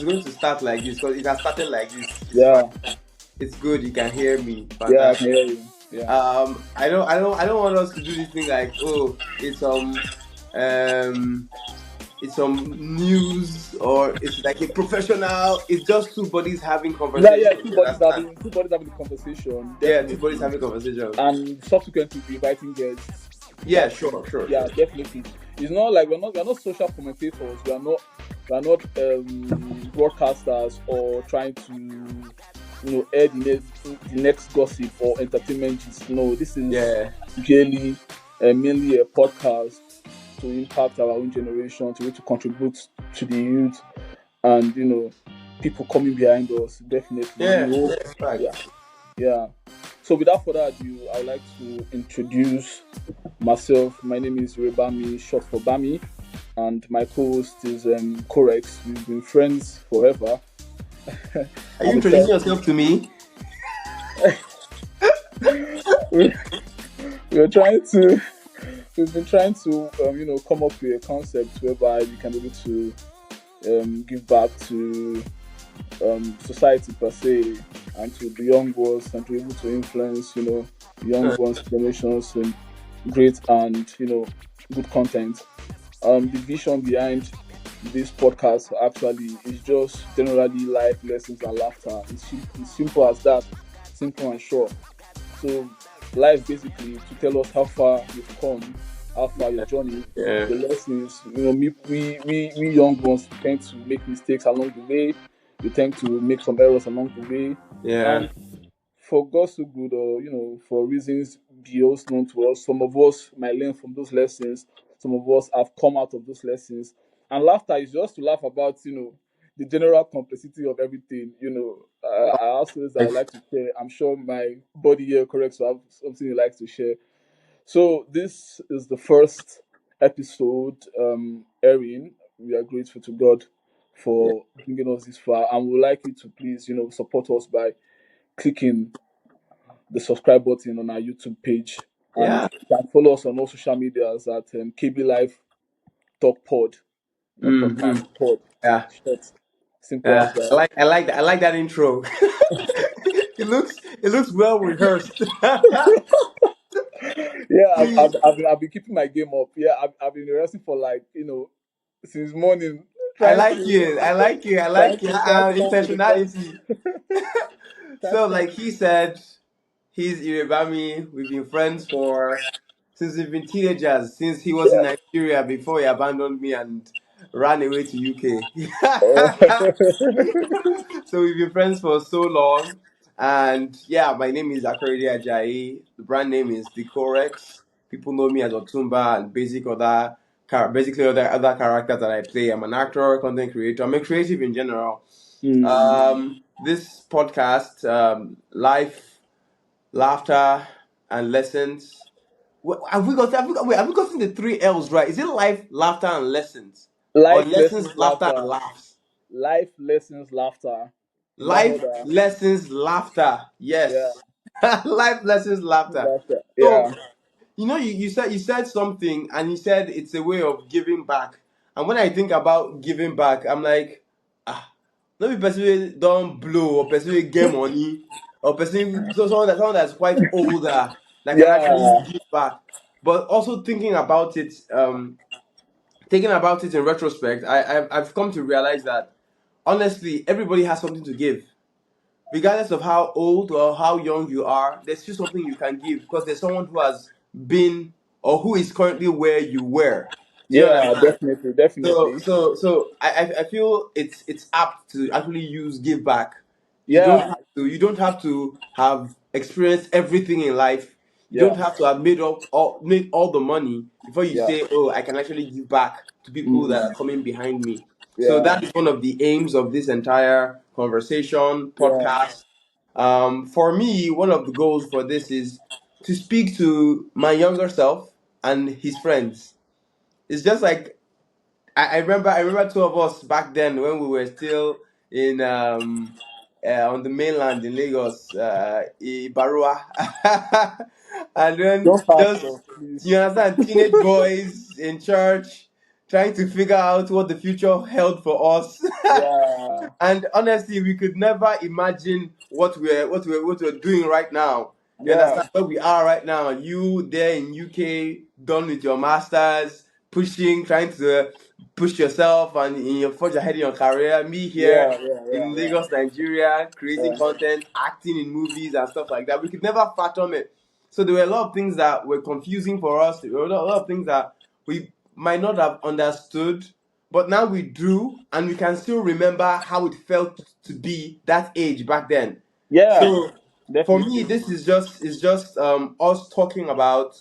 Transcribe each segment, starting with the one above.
going to start like this because it has started like this. It's fine. Yeah, It's good. You can hear me. yeah, I can Fantastic. hear you. Yeah. I don't want us to do this thing like, oh, um, it's some news or it's like a professional. It's just two bodies having Yeah, yeah, conversation. You understand? two bodies having the conversation, Yeah, two bodies definitely. having conversation. And subsequently be inviting guests Yeah, that sure, sure, yeah, sure. definitely. It's not like we're not social commentators, we are not broadcasters or trying to air the next gossip or entertainment gist. No, this is Yeah, really mainly a podcast to impact our own generation, to contribute to the youth and people coming behind us. Definitely, we yeah, hope. yeah, right. Yeah, yeah. So without further ado, I would like to introduce myself. My name is Bami, short for Bami, and my co-host is Korexx. We've been friends forever. Are you I would introducing tell yourself to me? we, we're trying to we've been trying to come up with a concept whereby we can be able to give back to society per se and to the young ones and to be able to influence young Uh, ones generations and great and good content. The vision behind this podcast actually is just generally life lessons and laughter. It's simple as that, simple and short. So life basically to tell us how far you've come, how far your journey, yeah, the lessons. We young ones tend to make mistakes along the way. We tend to make some errors along the way, yeah, and for God's so good, or for reasons beyond known to us, some of us might learn from those lessons. Some of us have come out of those lessons, and laughter is just to laugh about the general complexity of everything. I also I would like, like to share. I'm sure my body here corrects to have something you like to share. So this is the first episode airing. We are grateful to God yeah, for bringing us this far, and we would like you to please support us by clicking the subscribe button on our YouTube page, and yeah. you can follow us on all social medias at KB Live Talk Pod, not Mm-hmm. podcast pod. Yeah, Short, simple as yeah. that. I like that intro. It looks well rehearsed. Yeah, See, I've been keeping my game up. Yeah, I've been rehearsing for like since morning, I trying like to you. I like you. I like you. trying to come up with the Intentionality. trying So, to come like he said, he's Irebami. We've been friends for since we've been teenagers. Since he was in yeah. Nigeria before he abandoned me and ran away to UK. So we've been friends for so long. And yeah, my name is Akarede Ajayi. The brand name is the Korexx. People know me as Otumba and basically other characters that I play. I'm an actor, content creator. I'm a creative in general. Hmm. This podcast, life, laughter, and lessons. Have we gotten the three L's right? Is it life, laughter, and lessons, or Life lessons, lessons, laughter, and laughter. laughs? Life lessons, laughter. In that Life order. lessons, laughter. Yeah. Yes. Life lessons, laughter. Laughter. So, Yeah. you said something, and you said it's a way of giving back. And when I think about giving back, I'm like, ah, not be person wey don blow or person wey get money or person someone that's quite older that can actually Yeah. give back. But also thinking about it in retrospect, I've come to realize that honestly, everybody has something to give regardless of how old or how young you are, there's still something you can give because there's someone who has been or who is currently where you were. Do you Yeah, understand? definitely, So definitely. so so I feel it's apt to actually use give back. Yeah. You don't have to have experienced everything in life. You don't Yeah. have to have made all the money before you Yeah. say, oh, I can actually give back to people that Mm. are coming behind me. So Yeah. that is one of the aims of this entire conversation Yeah. podcast. For me, one of the goals for this is to speak to my younger self and his friends. It's just like I remember two of us back then when we were still in on the mainland in Lagos, Barua, and then Don't pass just us, please. you understand, teenage boys in church, trying to figure out what the future held for us. Yeah, And honestly, we could never imagine what we're doing right now. You yeah, understand where we are right now? You there in UK, done with your masters, pushing, trying to push yourself and in your forge ahead in your career. Me here yeah, yeah, yeah, in yeah, Lagos, Nigeria, creating yeah, content, acting in movies and stuff like that. We could never fathom it. So there were a lot of things that were confusing for us. There were a lot of things that we might not have understood, but now we do, and we can still remember how it felt to be that age back then. yeah, So for me, definitely. this is just us talking about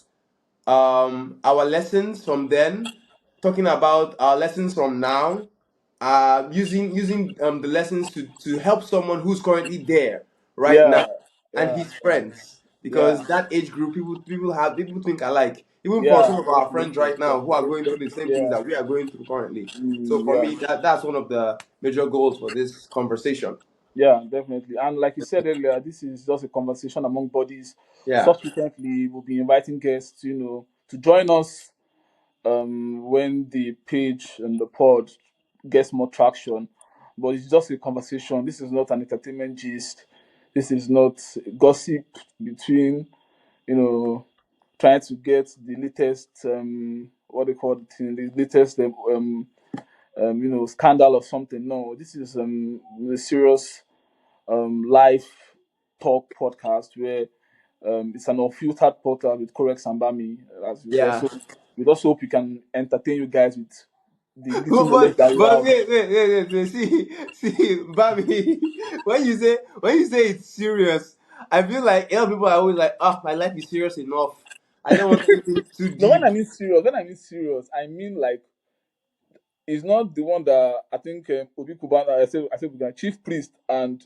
our lessons from then, talking about our lessons from now, using the lessons to help someone who's currently there right now Yeah, and yeah, his friends, yeah, because that age group people think alike. Even for some yeah, of our friends definitely. right now who are going through the same things Yeah, that we are going through currently. So for yeah, me, that's one of the major goals for this conversation. yeah, definitely. And like you said earlier, this is just a conversation among buddies. Yeah, Subsequently, we'll be inviting guests, to join us when the page and the pod gets more traction. But it's just a conversation. This is not an entertainment gist. This is not gossip between, you know, trying to get the latest, what they call it, the latest, scandal or something. No, this is a serious live talk podcast where it's an unfiltered podcast with Korexx and Bami, as you said. yeah. So we also hope we can entertain you guys with the little but knowledge that we but have. wait. See, Bami. When you say it's serious, I feel like a lot of people are always like, "Oh, my life is serious enough. I don't want anything too No, deep." when I mean serious, I mean like it's not the one that I think Obi Kubana, I said Chief Priest And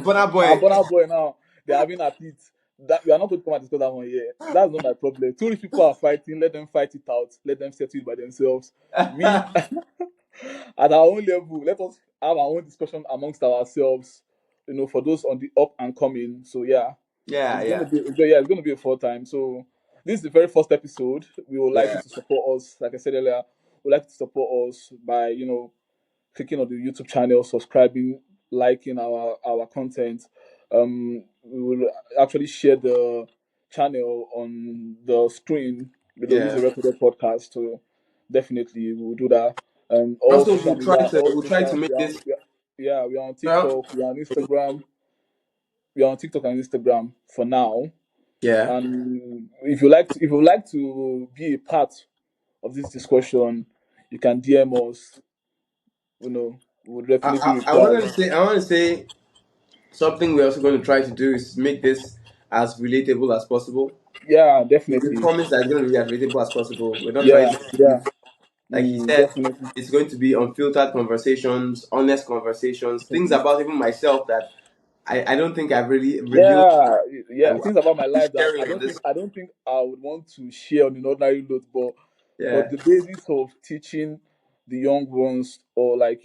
Burna and Boy, Burna Boy now they're having a pit. That we are not going to come and discuss that one here. That's not my problem. Two rich people are fighting. Let them fight it out. Let them settle it by themselves. We at our own level, let us have our own discussion amongst ourselves. For those on the up and coming. So yeah, yeah, yeah, it's gonna be a full time. So this is the very first episode. We would like you yeah, to support us. Like I said earlier, we'd like you to support us by clicking on the YouTube channel, subscribing, liking our content. We will actually share the channel on the screen below. This is yeah. a recorded podcast, so definitely we will do that. All Also, social media, all we'll try to social, make this. yeah, we are on Well, TikTok, we are on Instagram, we are on TikTok and Instagram for now. yeah. And if you would like to be a part of this discussion, you can DM us. We'll I, definitely I, I reply. wanted to say, I want to say something we're also going to try to do is make this as relatable as possible. Yeah, We definitely. promise that it's going to be as relatable as possible. We're not trying Yeah, to be deep. yeah. Like he said, Definitely. it's going to be unfiltered conversations, honest conversations, things Definitely. about even myself that I don't think I've really revealed. Yeah, I yeah. will Things about my be life that sharing on this. I don't think I would want to share on an ordinary note, but Yeah, the basis of teaching the young ones, or like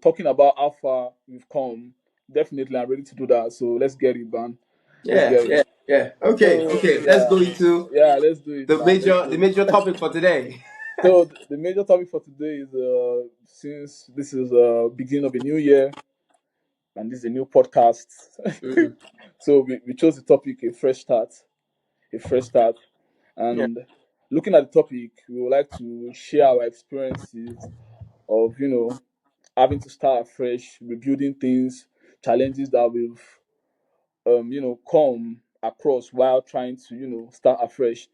talking about how far we've come. Definitely, I'm ready to do that. So let's get it, man. Let's yeah, get it. yeah, yeah. Okay, So okay. Let's yeah, go into yeah. Let's do it, the man. Let's major do the it. major topic for today. So the major topic for today is since this is beginning of a new year and this is a new podcast, Mm, so we chose the topic a fresh start, yeah, and looking at the topic, we would like to share our experiences of having to start afresh, rebuilding things, challenges that we've come across while trying to start afresh.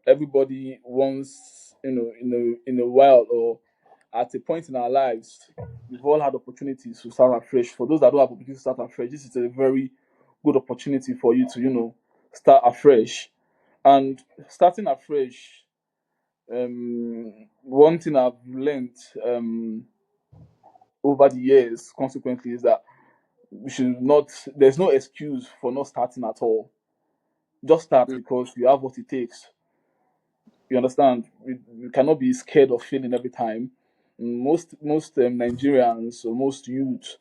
Everybody wants in a while or at a point in our lives, we've all had opportunities to start afresh. For those that don't have opportunities to start afresh, this is a very good opportunity for you to start afresh. And starting afresh, one thing I've learned over the years consequently is that we should not there's no excuse for not starting at all. Just start mm, because you have what it takes. You understand? We cannot be scared of failing every time. Most Nigerians or most youth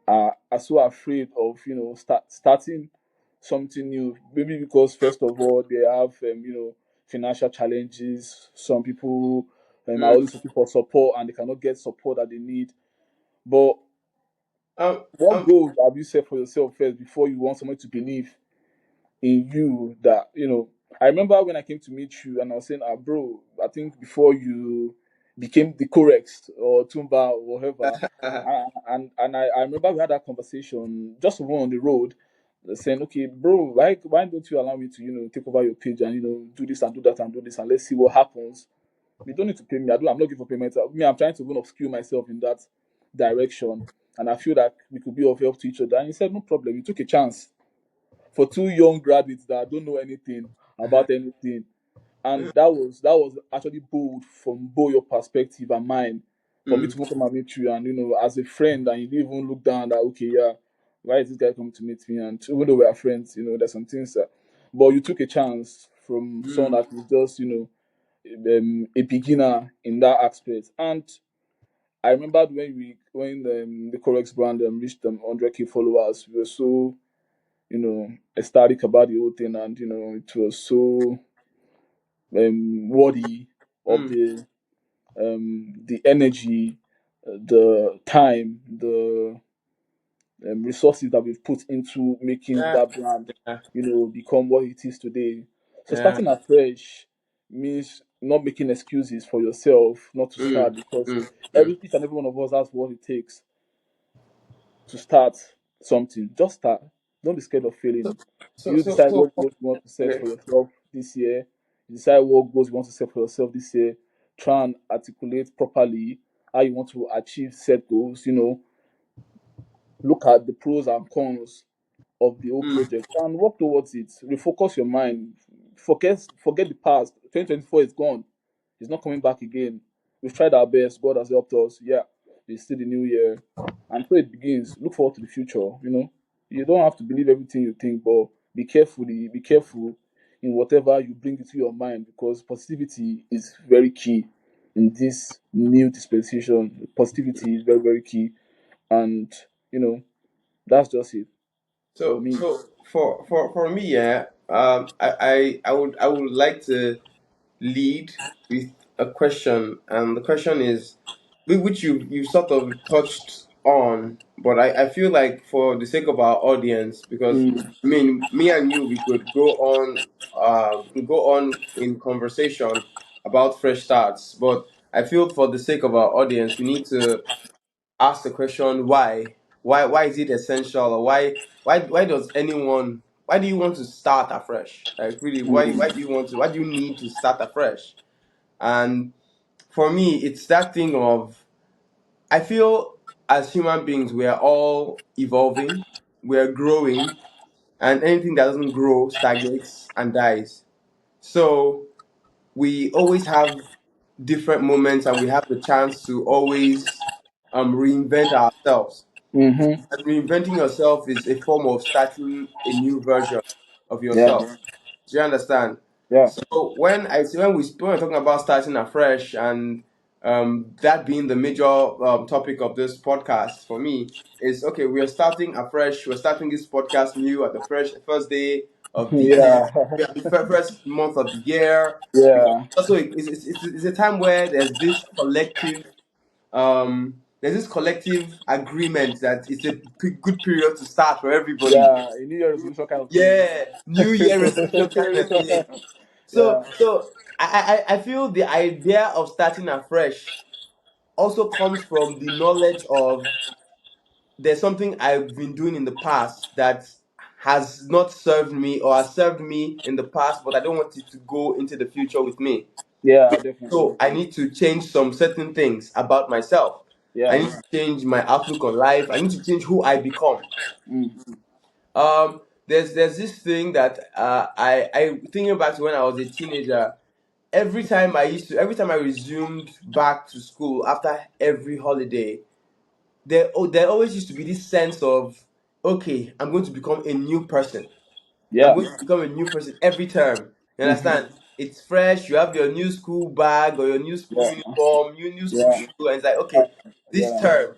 are so afraid of starting something new. Maybe because first of all they have financial challenges. Some people are mm. always looking for support and they cannot get support that they need. But Um, what um, goals have you set for yourself first before you want someone to believe in you that I remember when I came to meet you and I was saying, bro, I think before you became the Korexx or Tumba or whatever, and I remember we had that conversation just one on the road, saying, okay, bro, why don't you allow me to take over your page and do this and do that and do this and let's see what happens. You don't need to pay me. I'm not looking for payment. I'm trying to even upskill myself in that direction, and I feel that we could be of help to each other. And he said, no problem. You took a chance for two young graduates that don't know anything about anything. And that was actually bold from both your perspective and mine, for me mm, to even come and meet you and as a friend, and you didn't even look down that, okay, yeah, why is this guy coming to meet me? And even though we are friends, there's some things that, but you took a chance from someone mm, that is just a beginner in that aspect. And I remembered when the Korexx brand reached 100K followers, we were so ecstatic about the whole thing, and it was so worthy of mm, the energy, the time, the resources that we've put into making yeah, that brand, yeah, become what it is today. So yeah, starting afresh means not making excuses for yourself not to mm, start, because mm, mm. each and every one of us has what it takes to start something. Just start. Don't be scared of So, failing. so, You so, decide so, what goals you want to set okay. for yourself this year. You decide what goals you want to set for yourself this year. Try and articulate properly how you want to achieve set goals. Look at the pros and cons of the whole Mm. project and work towards it. Refocus your mind. Forget the past. 2024 is gone. It's not coming back again. We've tried our best. God has helped us. Yeah, it's still the new year. And so it begins. Look forward to the future. You don't have to believe everything you think, but be careful in whatever you bring into your mind, because positivity is very key in this new dispensation. Positivity is very, very key. And, you know, that's just it for So, me. for me, yeah, I would like to lead with a question, and the question is, which you sort of touched on, but I feel like for the sake of our audience, because Mm. I mean, me and you, we could go on in conversation about fresh starts, but I feel for the sake of our audience, we need to ask the question why is it essential, or why does anyone, why do you want to start afresh, like really, Mm. why do you need to start afresh? And for me, it's that thing of, I feel as human beings we are all evolving, we are growing, and anything that doesn't grow stagnates and dies. So we always have different moments, and we have the chance to always reinvent ourselves. Mm-hmm. And reinventing yourself is a form of starting a new version of Yeah. yourself. Do you understand? Yeah. So when we're talking about starting afresh, and that being the major topic of this podcast for me, is okay. We are starting afresh. We're starting this podcast new at the first day of the Yeah. yeah, the first month of the year. Yeah. Also, it's a time where there's this collective agreement that it's a good period to start for everybody. Yeah. A New Year resolution kind of thing. Yeah, New Year resolution kind of thing. Yeah. So I feel the idea of starting afresh also comes from the knowledge of, there's something I've been doing in the past that has not served me, or has served me in the past, but I don't want it to go into the future with me. Yeah. Definitely. So I need to change some certain things about myself. I Yeah. need to change my outlook on life. I need to change who I become. Mm. There's this thing that I thinking back to when I was a teenager. Every time I resumed back to school after every holiday, there always used to be this sense of, okay, I'm going to become a new person. I'm Yeah. going to become a new person every term. You Mm-hmm. understand? It's fresh. You have your new school bag or your new school Yeah. uniform, new school Yeah. shoe, and it's like, okay, this Yeah. term,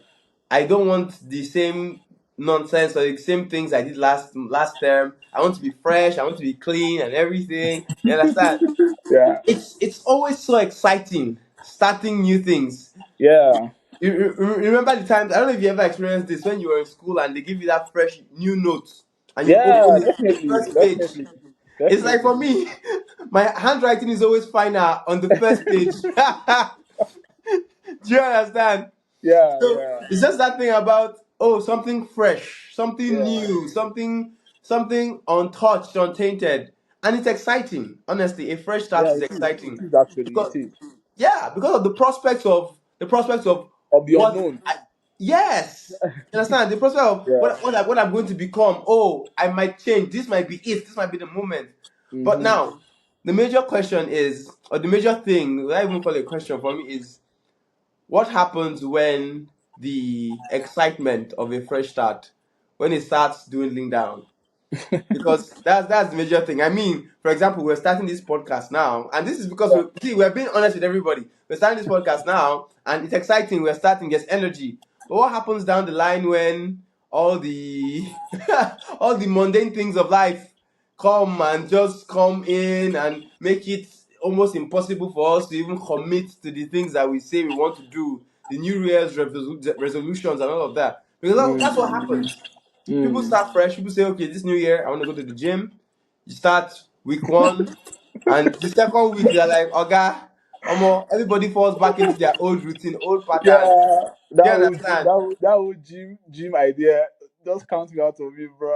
I don't want the same nonsense or the same things I did last term. I want to be fresh. I want to be clean and everything. You understand? Yeah. It's always so exciting. starting new things. Yeah. You remember the times? I don't know if you ever experienced this when you were in school and they give you that fresh new note and you Yeah, open it, the definitely, first page. definitely, It's like definitely. for me, my handwriting is always finer on the first page. Do you understand? Yeah, So yeah, it's just that thing about, oh, something fresh, something yeah, new, something untouched, untainted, and it's exciting. Honestly, a fresh start yeah. is It exciting is actually, because, it is yeah, because of the prospects of of the what unknown. I, yes, you understand, the prospect of Yeah. what I'm going to become. Oh, I might change. This might be it. This might be the moment. But Mm-hmm. now, the major question is, or the major thing, what I even call it a question for me is, what happens when the excitement of a fresh start, when it starts dwindling down? Because that's the major thing. I mean, for example, we're starting this podcast now, and this is because Yeah. we're being honest with everybody. We're starting this podcast now, and it's exciting. We're starting, there's energy. But what happens down the line when all the all the mundane things of life come and just come in and make it almost impossible for us to even commit to the things that we say we want to do, the New Year's resolutions and all of that. Because that's what Mm-hmm. happens. People Mm. start fresh. People say, okay, this new year, I want to go to the gym. You start week one, and the second week, they're like, Oga, everybody falls back into their old routine, old pattern. Yeah, Do you understand? that would gym idea. Just count me out of it, bro.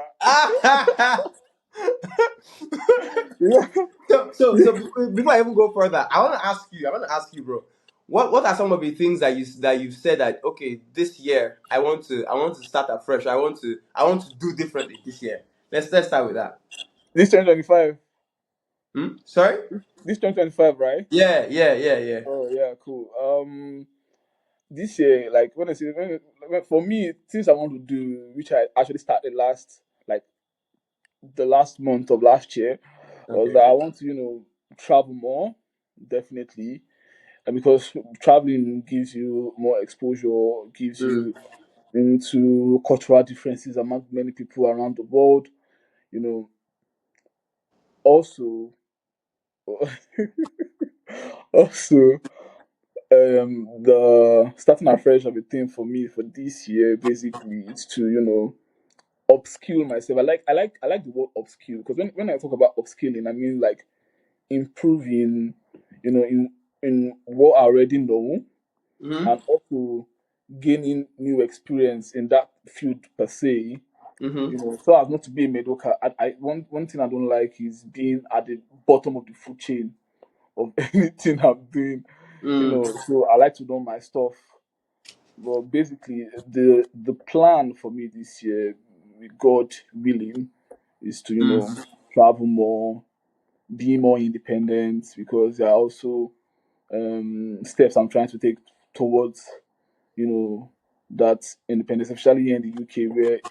So before I even go further, I want to ask you, bro. What are some of the things that you've said that, okay, this year I want to start afresh. I want to do differently this year. Let's start with that. This 2025. Sorry? This 2025, right? Yeah, yeah, yeah, yeah. Oh yeah, cool. This year, like when I say for me, things I want to do, which I actually started like the last month of last year, was Okay. that I want to, travel more, definitely, and because traveling gives you more exposure, gives Mm, you into cultural differences among many people around the world. You know, also, also, the starting afresh of a thing for me for this year basically is to upskill myself. I like the word upskill because when I talk about upskilling, I mean like improving, in what I already know, mm-hmm, and also gaining new experience in that field per se. mm-hmm, So as not to be a mediocre. One thing I don't like is being at the bottom of the food chain of anything I'm doing. mm, So I like to know my stuff. But basically, the plan for me this year, with God willing, is to mm, travel more, be more independent, because there are also steps I'm trying to take towards you know that independence, especially here in the UK, where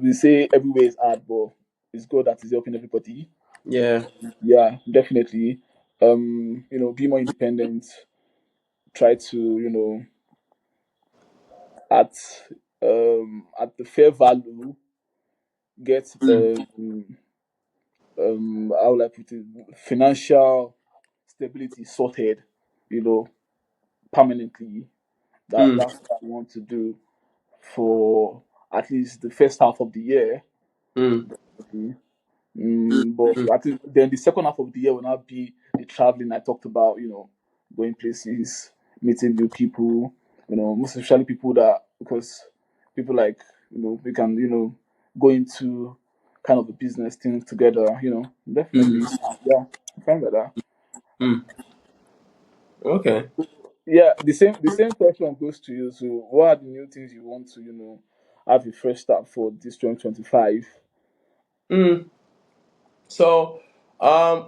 we say everywhere is hard, but it's God that is helping everybody. yeah, Yeah, definitely. Be more independent. Try to at at the fair value get mm, how will I put it, financial stability sorted, you know, permanently. mm, That's what I want to do for at least the first half of the year. mm, Okay. mm, But mm, I think then the second half of the year will not be the traveling I talked about, going places, meeting new people, most especially people that, because people like, we can, go into kind of a business thing together, definitely. mm, Yeah, I'm fine with that. mm. Okay. Yeah, the same question goes to you. So what are the new things you want to, have a fresh start for this 2025? Mm. So,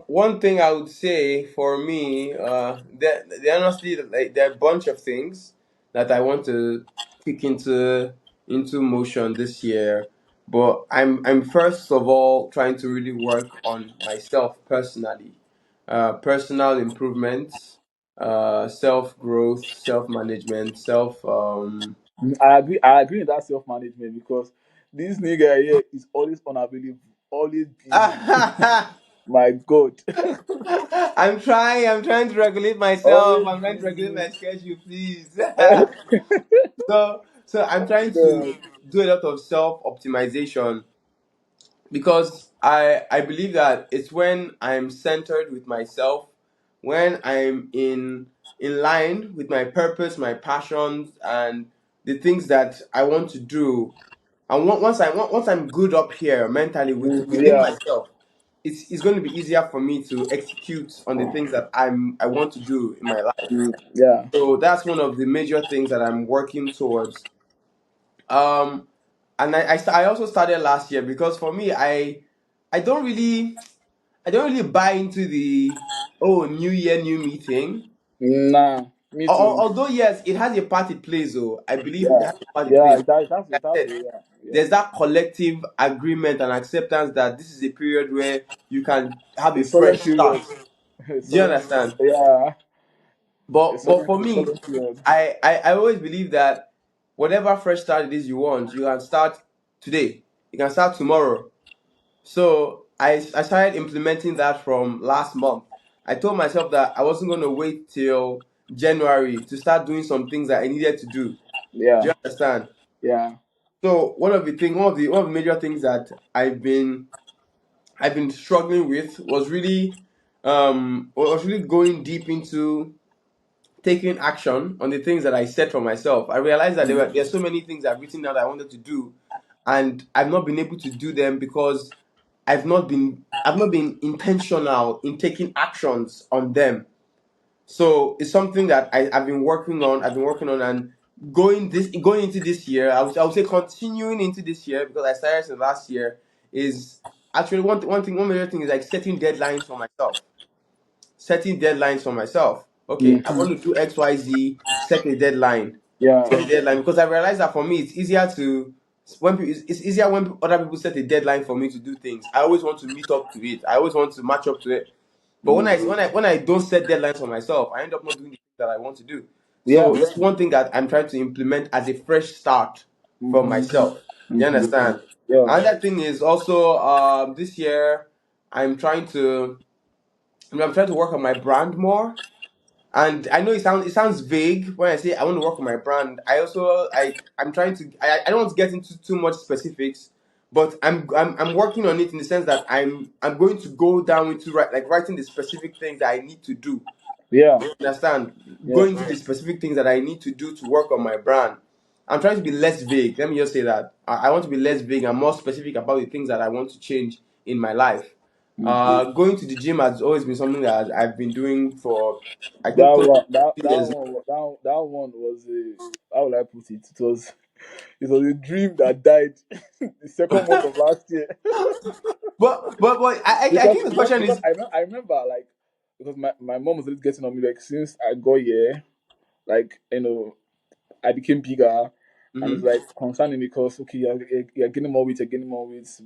one thing I would say for me, there honestly, like, there are a bunch of things that I want to kick into motion this year. But I'm first of all trying to really work on myself personally, personal improvements, self growth, self management, self. I agree with that self management because this nigga here is always unavailable, always busy. My God. I'm trying to regulate myself. Always I'm trying to regulate busy. my schedule, please. Oh, So I'm trying to God. do a lot of self optimization because I believe that it's when I'm centered with myself, when I'm in line with my purpose, my passions, and the things that I want to do. And once I'm good up here mentally within Yeah. myself, it's going to be easier for me to execute on the things that I want to do in my life. Yeah. So that's one of the major things that I'm working towards. Um, and I also started last year because for me I don't really I don't really buy into the oh new year new me thing. Nah. Me too. Although yes, it has a part it plays. Though I believe it Yeah. has a part it Yeah. plays. It Like has I to. said, Yeah. Yeah. there's that collective agreement and acceptance that this is a period where you can have A a solemn fresh start. period. A Do you solemn. understand? Yeah. But for A me, solemn period. I always believe that whatever fresh start it is you want, you can start today. You can start tomorrow. So I started implementing that from last month. I told myself that I wasn't going to wait till January to start doing some things that I needed to do. Do Yeah. you understand? Yeah. So one of the major things that I've been struggling with was really going deep into taking action on the things that I set for myself. I realized that there's so many things I've written down that I wanted to do, and I've not been able to do them because I've not been intentional in taking actions on them. So it's something that I've been working on. I've been working on and going into this year. I would say continuing into this year because I started since last year is actually one major thing is like setting deadlines for myself. Okay, I want Mm-hmm. to do XYZ, set a deadline. Yeah. Set a deadline because I realized that for me it's easier to it's easier when other people set a deadline for me to do things. I always want to meet up to it. I always want to match up to it. But when I don't set deadlines for myself, I end up not doing the things that I want to do. So Yeah. it's one thing that I'm trying to implement as a fresh start for Mm-hmm. myself. You Mm-hmm. understand? Yeah. Another thing is also this year I'm trying to I'm trying to work on my brand more. And I know it sounds vague when I say I want to work on my brand. I also I'm trying to I don't want to get into too much specifics, but I'm working on it in the sense that I'm going to go down into writing the specific things that I need to do. Yeah. Understand? Yeah. Going to the specific things that I need to do to work on my brand. I'm trying to be less vague. Let me just say that. I want to be less vague and more specific about the things that I want to change in my life. Going to the gym has always been something that I've been doing for, I think, That close one, to 2 years. that one was a, how would I put it? It was a dream that died the second month of last year. But I think the question Because is. I remember, like, because my mom was always getting on me, like, since I got here, like, I became bigger, and it's Mhm. like concerning me because, okay, you're getting more weight,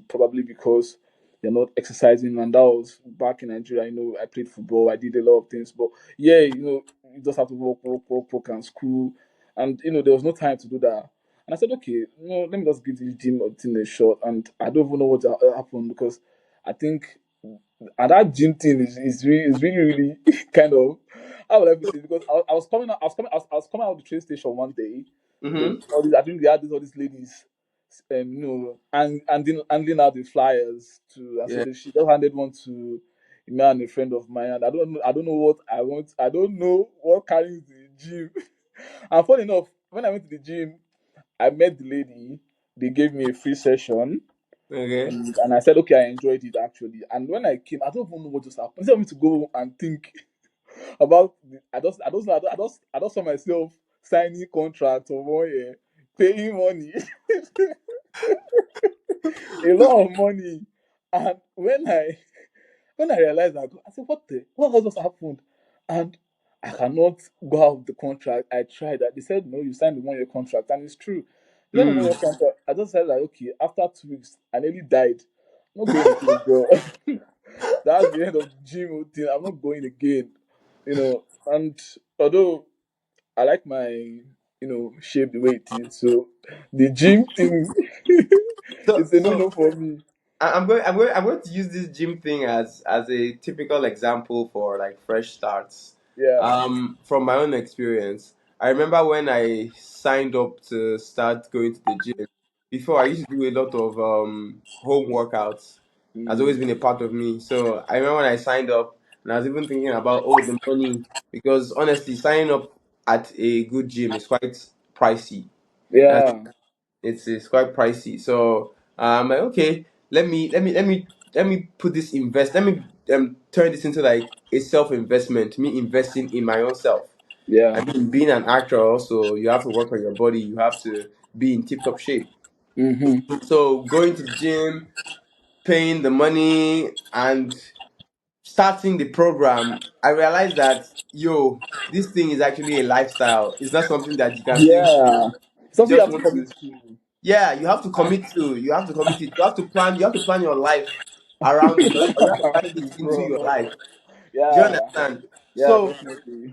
probably because you're not exercising. And that was back in Nigeria. I played football, I did a lot of things, but yeah, you just have to work, and school, and there was no time to do that. And I said, okay, let me just give this gym thing a shot. And I don't even know what happened because I think, and that gym thing is really kind of, how would I put it? Because I was coming out, I was coming out of the train station one day. Then Mhm. I think they had all these ladies, handing out the flyers to, and so Yeah. she just handed one to me and a friend of mine. And I don't know what I want. I don't know what carries the gym. And funny enough, when I went to the gym, I met the lady. They gave me a free session. Okay. And I said, okay, I enjoyed it actually. And when I came, I don't even know what just happened. Instead of me to go and think about, I just saw myself signing contracts for 1 year, paying money, a lot of money. And when I realized that, I said, what has just happened? And I cannot go out of the contract. I tried that. They said, no, you signed the 1 year contract, and it's true. They signed the 1 year Mm. contract. I just said, like, okay, after 2 weeks, I nearly died. I'm not going again, bro. That's the end of the gym thing. I'm not going again. And although I like my, shape the way it is, so the gym thing So is a no so no for me. I'm going to use this gym thing as a typical example for like fresh starts. Yeah. From my own experience, I remember when I signed up to start going to the gym. Before, I used to do a lot of home workouts. Has always Mm. been a part of me. So I remember when I signed up, and I was even thinking about the money, because honestly, signing up at a good gym is quite pricey. Yeah. It's quite pricey. So I'm like, okay, let me put this invest. Let me turn this into like a self investment. Me investing in my own self. Yeah. I mean, being an actor also, you have to work on your body. You have to be in tip top shape. Mm-hmm. So going to the gym, paying the money, and starting the program, I realized that this thing is actually a lifestyle. It's not something that you can simply Yeah. Something you just have to want commit to. to. Yeah, you have to commit to. You have to commit it. You have to plan your life around it, or you have to plan Around it it, into your bro. life. Do you Yeah. understand? Yeah, So definitely.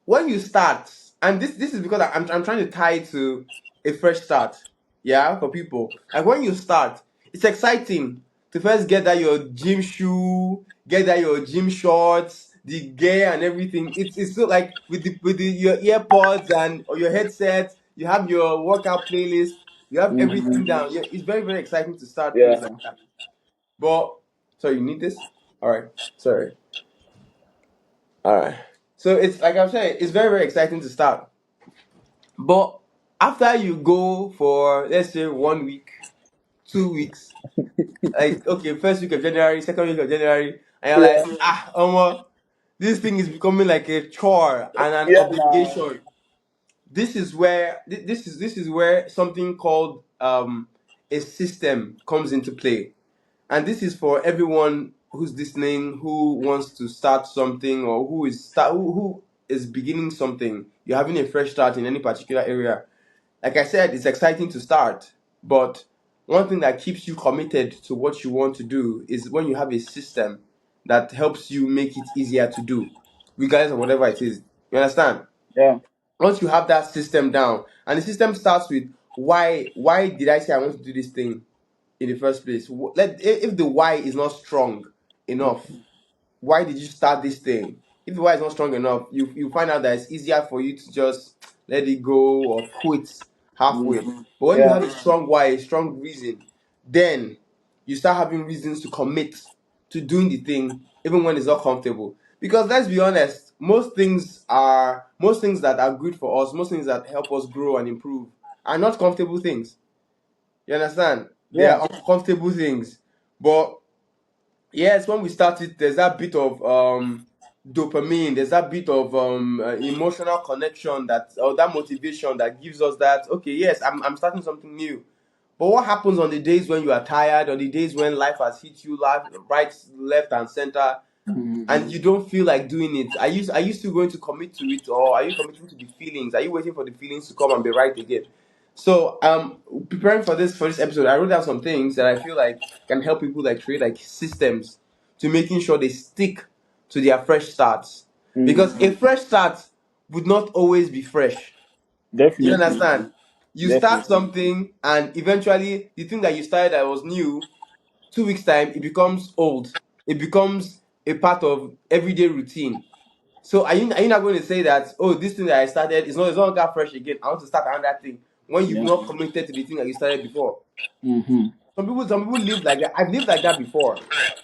when you start, and this is because I'm trying to tie it to a fresh start. Yeah, for people. Like when you start, it's exciting to first get that your gym shoe, get that your gym shorts, the gear and everything. It's so like with your earpods and or your headset, you have your workout playlist, you have everything Mm-hmm. down. Yeah, it's very, very exciting to start things Yeah. like that. But sorry, you need this? Alright. Sorry. Alright. So it's like I'm saying, it's very, very exciting to start. But after you go for let's say 1 week, 2 weeks, like okay, first week of January, second week of January, and you're Yeah. like, this thing is becoming like a chore and an Yeah, now. obligation. This is where something called a system comes into play. And this is for everyone who's listening who wants to start something or who is beginning something. You're having a fresh start in any particular area. Like I said, it's exciting to start, but one thing that keeps you committed to what you want to do is when you have a system that helps you make it easier to do, regardless of whatever it is. You understand? Yeah. Once you have that system down, and the system starts with why did I say I want to do this thing in the first place? If the why is not strong enough, why did you start this thing? If the why is not strong enough, you find out that it's easier for you to just let it go or quit halfway. Mm. But when you Yeah. have a strong why, a strong reason, then you start having reasons to commit to doing the thing even when it's not comfortable. Because let's be honest, most things that are good for us, most things that help us grow and improve are not comfortable things. You understand? They Yeah. are uncomfortable things. But yes, when we started, there's that bit of dopamine. There's that bit of emotional connection that or that motivation that gives us that. Okay, yes, I'm starting something new. But what happens on the days when you are tired, or the days when life has hit you life right, left, and center, and Mm-hmm. you don't feel like doing it? Are you still going to commit to it, or are you committing to the feelings? Are you waiting for the feelings to come and be right again? So preparing for this episode, I wrote down some things that I feel like can help people like create like systems to making sure they stick to their fresh starts, because Mm. a fresh start would not always be fresh. Do you Definitely. understand? You start Definitely. something and eventually the thing that you started that was new, 2 weeks time it becomes old. It becomes a part of everyday routine. So are you not going to say that, oh, this thing that I started is not it's no longer fresh again? I want to start another thing when you've Yeah. not committed to the thing that you started before. Mm-hmm. Some people live like that. I've lived like that before,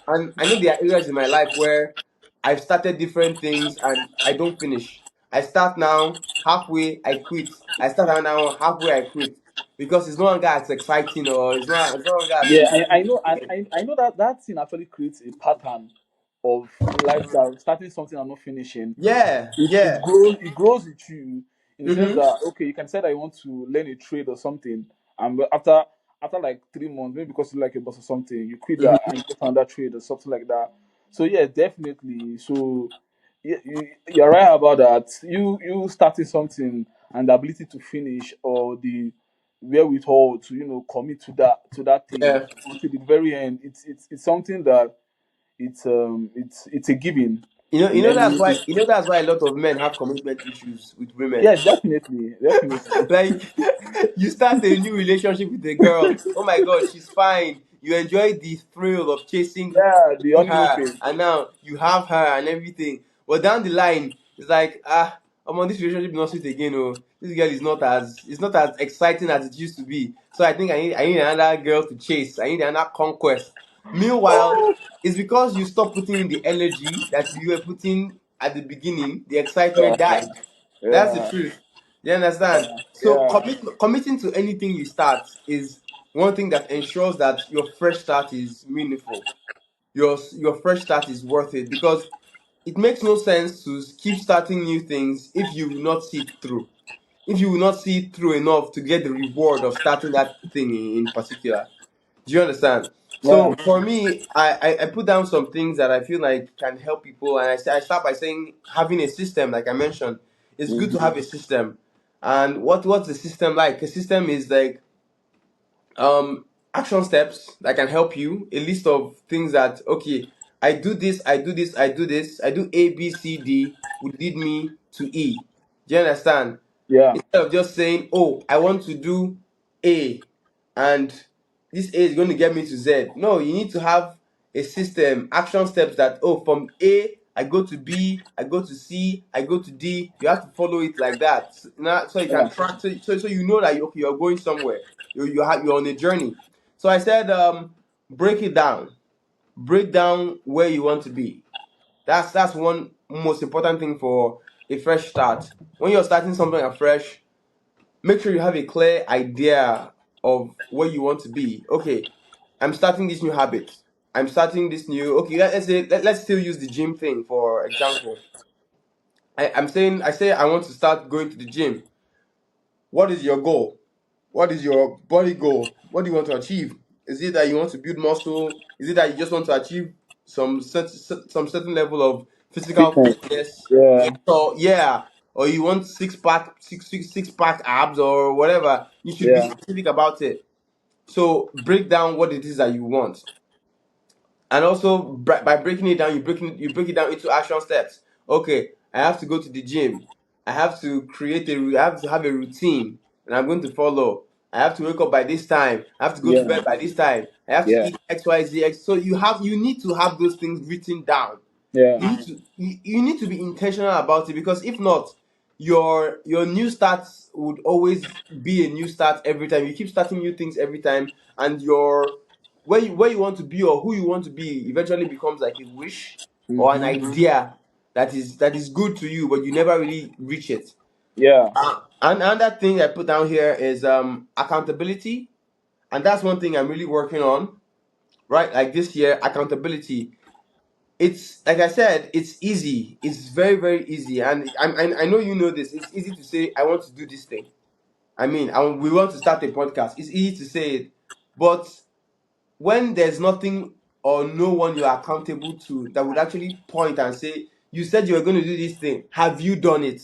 and I know there are areas in my life where I've started different things and I don't finish. I start now, halfway I quit. I start another one, halfway I quit, because it's no longer as exciting, or it's no longer as Yeah, fulfilling I know, and again. I know that that thing actually creates a pattern of lifestyle, starting something and not finishing. Yeah, It yeah. grows with you in the sense Mm-hmm. that okay, you can say that you want to learn a trade or something, and after like 3 months, maybe because you like a boss or something, you quit that Mm-hmm. and you get another trade or something like that. So yeah, definitely. So you're right about that. You starting something and the ability to finish, or the wherewithal to commit to that thing Yeah. until the very end. It's something that it's a given in any. You know that's why a lot of men have commitment issues with women. Yes, definitely, definitely. Like you start a new relationship with a girl. Oh my god, she's fine. You enjoy the thrill of Yeah, the chasing honeymoon her, phase. and now you have her and everything. But down the line, it's like, I'm on this relationship not sweet again. Oh, this girl is not as it's not as exciting as it used to be. So I think I need another girl to chase. I need another conquest. Meanwhile, it's because you stop putting in the energy that you were putting at the beginning. The excitement Yeah, died. That's the yeah, truth. You understand? So yeah, committing to anything you start is one thing that ensures that your fresh start is meaningful. Your fresh start is worth it, because it makes no sense to keep starting new things if you will not see it through. If you will not see it through enough to get the reward of starting that thing in particular. Do you understand? yeah. So for me, I put down some things that I feel like can help people, and I start by saying having a system, like I mentioned, it's good to Mm-hmm. have a system. And what's the system like? A system is like action steps that can help you, a list of things that, okay, I do this, I do this, I do this, I do A B C D would lead me to E. Do you understand? Yeah, Instead of just saying, oh, I want to do A, and this A is going to get me to Z. No, you need to have a system, action steps that, oh, from A I go to B, I go to C, I go to D. You have to follow it like that. Now, so you can yeah, track, so you know that okay, you're going somewhere. You're on a journey. So I said, break it down. Break down where you want to be. That's one most important thing for a fresh start. When you're starting something afresh, make sure you have a clear idea of where you want to be. Okay, I'm starting this new habit. I'm starting this new. Okay, let's say let's still use the gym thing for example. I say I want to start going to the gym. What is your goal? What is your body goal? What do you want to achieve? Is it that you want to build muscle? Is it that you just want to achieve some certain level of physical fitness. fitness? Yeah, So yeah, or you want six pack abs or whatever. You should be yeah, specific about it. So break down what it is that you want, and also by breaking it down, you break it down into action steps. Okay, I have to go to the gym. I have to I have to have a routine, and I'm going to follow. I have to wake up by this time. I have to go to yeah, bed by this time. I have to yeah, eat XYZ. So you need to have those things written down. yeah. You need to be intentional about it, because if not, your new starts would always be a new start every time. You keep starting new things every time, and your where you want to be or who you want to be eventually becomes like a wish or an Mm-hmm. idea that is good to you, but you never really reach it. Yeah. And another thing I put down here is accountability, and that's one thing I'm really working on. Right, like this year, accountability. It's like I said, it's easy. It's very very easy, and I know you know this. It's easy to say I want to do this thing. I mean, we want to start a podcast. It's easy to say it, but when there's nothing or no one you are accountable to that would actually point and say, you said you were going to do this thing, have you done it?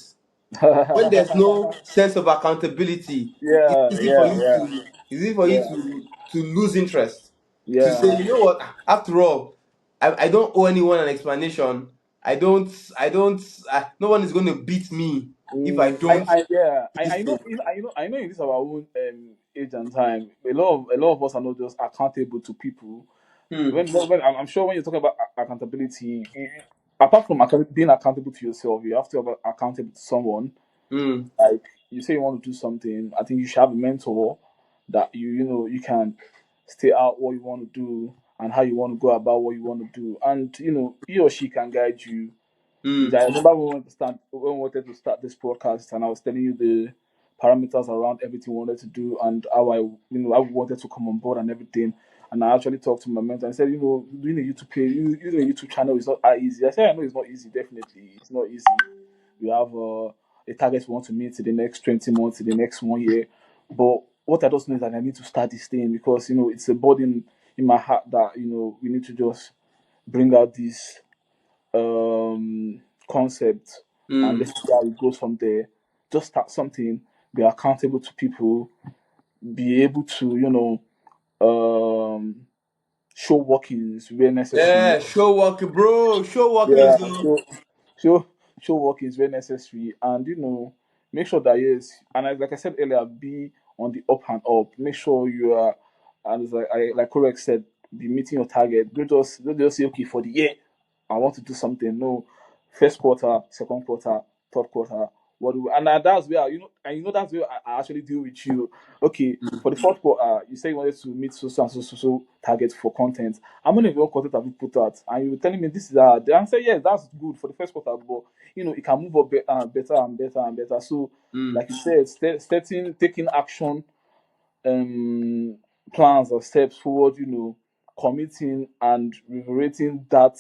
When there's no sense of accountability, it's Yeah, easy for yeah, you yeah, to it's easy for you yeah, to lose interest, to yeah. say, you know what, after all, I don't owe anyone an explanation. I don't no one is going to beat me if I don't Yeah, do this I know, thing. I know. In this our own age and time, a lot of us are not just accountable to people. Hmm. When I'm sure when you're talking about accountability, apart from being accountable to yourself, you have to be accountable to someone. Hmm. Like you say you want to do something, I think you should have a mentor that you can stay out what you want to do and how you want to go about what you want to do, and he or she can guide you. Hmm. I remember when we wanted to start this podcast, and I was telling you the parameters around everything we wanted to do and how we wanted to come on board and everything. And I actually talked to my mentor and said, doing a YouTube page, using a YouTube channel is not that easy. I said, I know it's not easy. Definitely, it's not easy. We have a target we want to meet in the next 20 months, in the next 1 year. But what I just know is that I need to start this thing because it's a burden in my heart that we need to just bring out this concept, and Hmm. let's see how it goes from there. Just start something, be accountable to people, be able to um show workings where necessary. Yeah, show walking, bro. Show walking, Yeah, so. show show workings where necessary, and make sure that, yes, and like I said earlier, be on the up and up. Make sure you are, and like Korexx said, be meeting your target. Don't just say, okay, for the year I want to do something. No, first quarter, second quarter, third quarter. What do we, and that's where that's where I actually deal with you. Okay, for the fourth quarter, you say you wanted to meet so and so target for content. How many of your content have you put out? And you were telling me this is the answer. Yes, that's good for the first quarter, but it can move up better and better and better. So, Mm. like you said, starting taking action, um, plans or steps forward, committing and reiterating that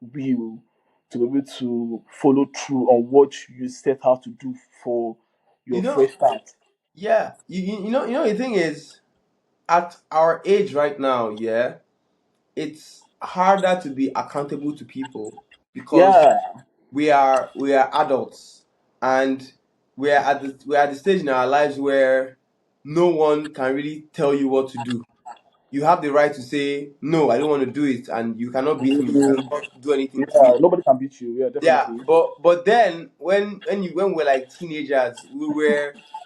will to be able to follow through on what you set out to do for You your know, fresh start. yeah. You know the thing is, at our age right now, yeah, it's harder to be accountable to people because Yeah, we are adults, and we're at the stage in our lives where no one can really tell you what to do. You have the right to say no, I don't want to do it, and you cannot beat me. You mm, cannot do anything to me. yeah. Nobody can beat you. Yeah, Yeah, definitely. but then when we're like teenagers,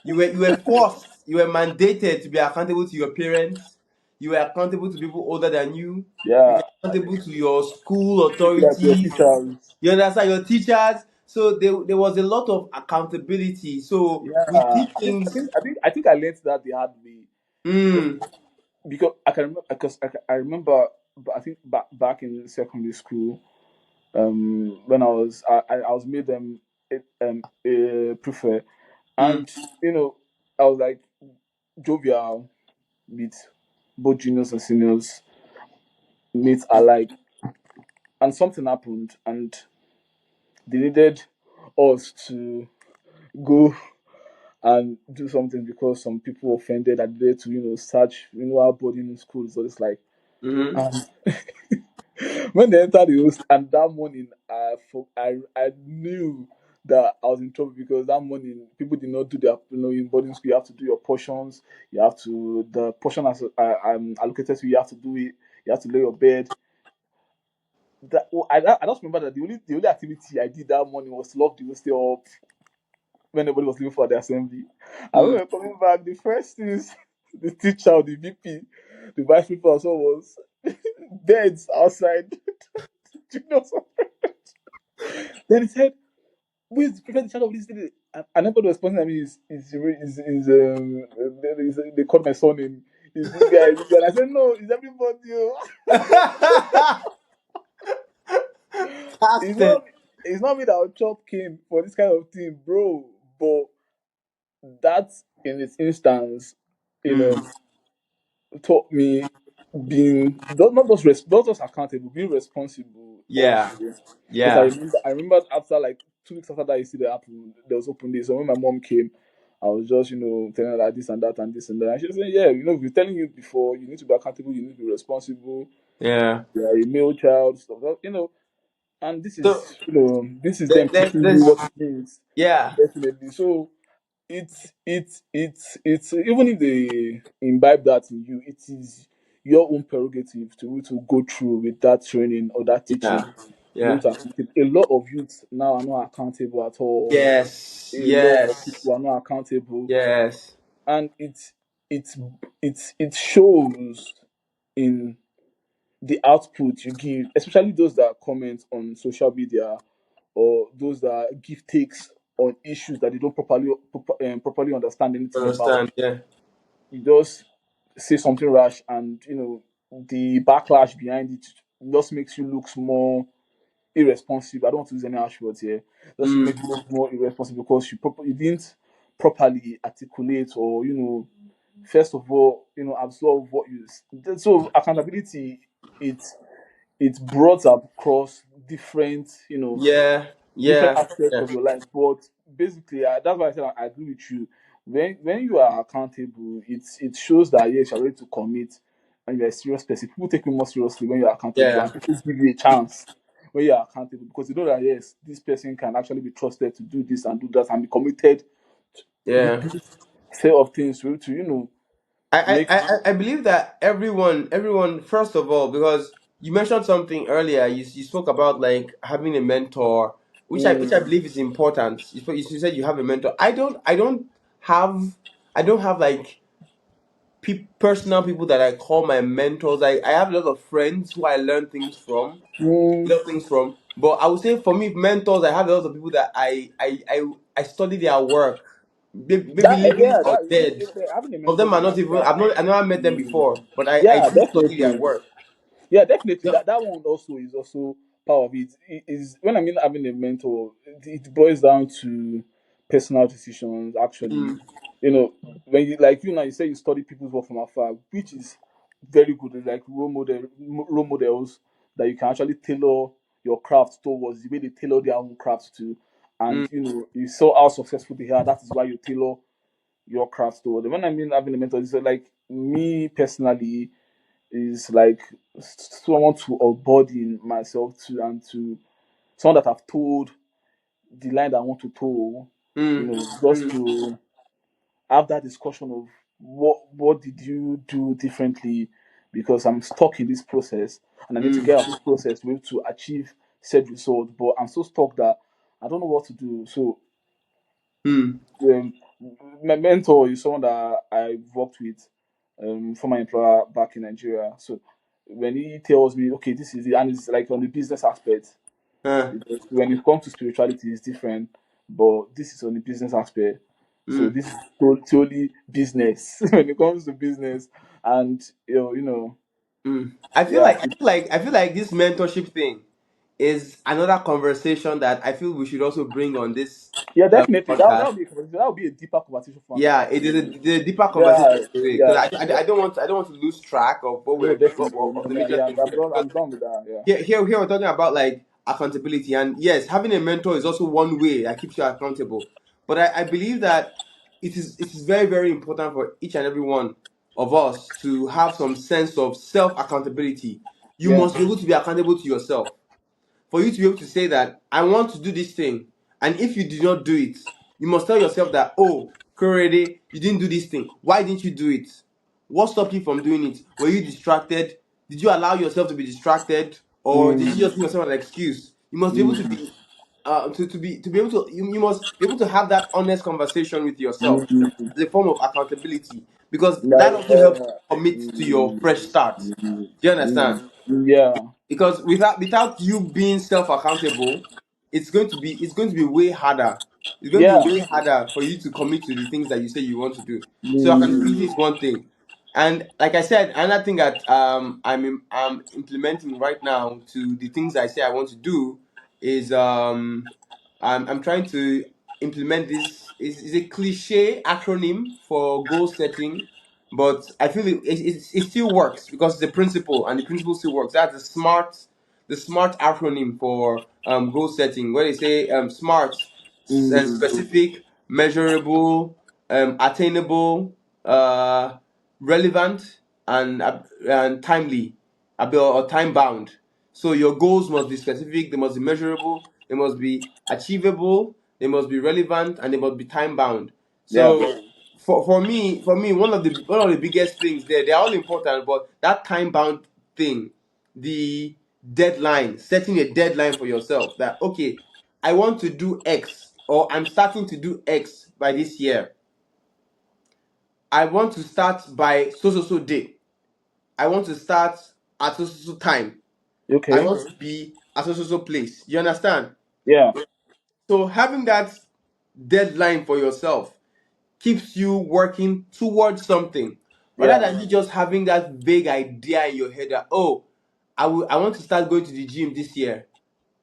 you were forced, you were mandated to be accountable to your parents. You were accountable to people older than you. You Yeah, were accountable to your school like your authorities. teachers. You understand, your teachers. So there was a lot of accountability. So Yeah, we did I think I things. think I think I think I learned that the hard way. because Mm, because I can remember I remember, but I think back in secondary school, when I was made a prefer, mm, and I was like jovial with both juniors and seniors, mates alike, and something happened, and they needed us to go and do something because some people offended and they to search our body in school. So it's like, mm-hmm. and when they entered the host, and that morning, I knew that I was in trouble because that morning people did not do their, in boarding school you have to do your portions, you have to the portion as allocated to you, you have to do it, you have to lay your bed. I just remember that the only activity I did that morning was to lock the hostel up when everybody was leaving for the assembly. And when Mm. we were coming back, the first things the teacher, the VP, the vice principal saw was beds outside. Juniors. Then he said, "Who is the prefect in charge of this thing?" And everybody was pointing at me. They called my son in. Is this guy? This guy? And I said, "No, it's everybody. Oh." It's Bastard. not. It's not me that will chop cane for this kind of thing, bro. But that, in its instance, you know, Mm. taught me being not just accountable, being responsible also. Yeah, Because I yeah, remember, after like 2 weeks after that, you see the apple, there was open day. So when my mom came, I was just telling her that this and that and this and that. And she was saying, yeah, we're telling you before, you need to be accountable, you need to be responsible. yeah. You are a male child, stuff like, and So this is them there's teaching you this, what it means. yeah, Definitely. So it's even if they imbibe that in you, it is your own prerogative to go through with that training or that teaching. yeah, To be able yeah. to account it. A lot of youths now are not accountable at all. Yes, A lot of yes, people are not accountable, yes. and it's it shows in the output you give, especially those that comment on social media or those that give takes on issues that they don't properly understand anything about. Understand? Yeah, You just say something rash, and the backlash behind it just makes you look more irresponsible. I don't want to use any harsh words here. Just mm, make you look more irresponsible because you didn't properly articulate, or first of all absorb what you. So accountability, it's brought across different yeah, different yeah, aspects yeah, of your life. But basically, that's why I said I agree with you. When you are accountable, it shows that yes, you're ready to commit and you're a serious person. People take you more seriously when you're accountable, yeah, and people give you a chance when you're accountable because they know that yes, this person can actually be trusted to do this and do that and be committed with yeah. this set of things to I, make. I, I I believe that everyone, first of all, because you mentioned something earlier, you spoke about like having a mentor, which I Mm, believe is important. You said you have a mentor. I don't have like personal people that I call my mentors. I have a lot of friends who I learn things from, Mm, little things from. But I would say for me, mentors, I have a lot of people that I study their work, maybe that living yeah, or that dead. having a Some of mentor them is are not even crucial. I never met them Mm, before, but I yeah, do study their definitely. work. Yeah, definitely. Yeah. That one also is also part of it. It is when I mean having a mentor, it boils down to personal decisions. Actually, Mm, when you like you say you study people's work from afar, which is very good. It's like role models that you can actually tailor your craft towards the way they tailor their own crafts to, and mm, you saw how successful they are. That is why you tailor your craft towards. When I mean having a mentor, it's like me personally is like someone to embody myself to and to someone that I've told the line that I want to tell, mm, just mm, to have that discussion of what did you do differently because I'm stuck in this process and I need to mm, get out of this process to be able to achieve said result, but I'm so stuck that I don't know what to do. So mm, um, my mentor is someone that I worked with, former employer back in Nigeria. So when he tells me, okay, this is it, and it's like on the business aspect, uh, because when it comes to spirituality, it's different, but this is on the business aspect. So mm, this is totally business when it comes to business, and mm. yeah, I feel like this mentorship thing is another conversation that I feel we should also bring on this yeah, definitely podcast. that would be a deeper conversation for another Yeah, it time. is a deeper conversation Yeah, today because yeah, I don't want to lose track of what no, we're definitely, of no, the no, major yeah, things here because I'm done with that. Yeah. here we're talking about like accountability, and yes, having a mentor is also one way that keeps you accountable. But I believe that it is very, very important for each and every one of us to have some sense of self accountability. You Yeah. must be able to be accountable to yourself, for you to be able to say that I want to do this thing, and if you did not do it, you must tell yourself that, oh, Korede, you didn't do this thing. Why didn't you do it? What stopped you from doing it? Were you distracted? Did you allow yourself to be distracted, or did you Mm, just give yourself an excuse? You must be able to mm, be to be able to you must be able to have that honest conversation with yourself mm, as a form of accountability, because that like, also helps you commit to your mm, fresh start. mm, Do you mm, understand? yeah, Because without you being self accountable, it's going to be way harder. It's going to be yeah, way harder for you to commit to the things that you say you want to do. So accountability mm, is one thing, and like I said, another thing that I'm implementing right now to the things I say I want to do is I'm trying to implement this is a cliche acronym for goal setting, but I feel it still works because it's a principle, and the principle still works. That's the SMART acronym for goal setting, where they say SMART, mm, specific, measurable, attainable, relevant, and timely, or time bound. So your goals must be specific, they must be measurable, they must be achievable, they must be relevant, and they must be time bound. yeah, So for me, one of the biggest things there, they're all important, but that time bound thing, the deadline, setting a deadline for yourself that, okay, I want to do X, or I'm starting to do X by this year. I want to start by so day. I want to start at so time. I okay, want to be at so place. You understand? yeah, So having that deadline for yourself keeps you working towards something, rather yeah, than you just having that vague idea in your head that, oh, I want to start going to the gym this year.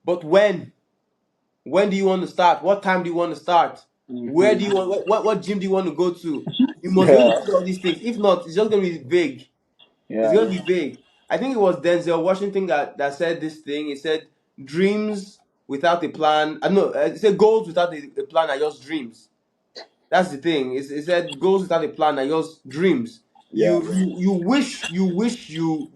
But when do you want to start? What time do you want to start? Where do hmm, you want what gym do you want to go to? You must be able yeah, to do all these things. If not, it's just going to be vague. It's yeah, going to be vague. I think it was Denzel Washington that said this thing. He said, dreams without a plan. No, he said goals without a plan are just dreams. That's the thing. It said goals without a plan are just dreams. yeah, You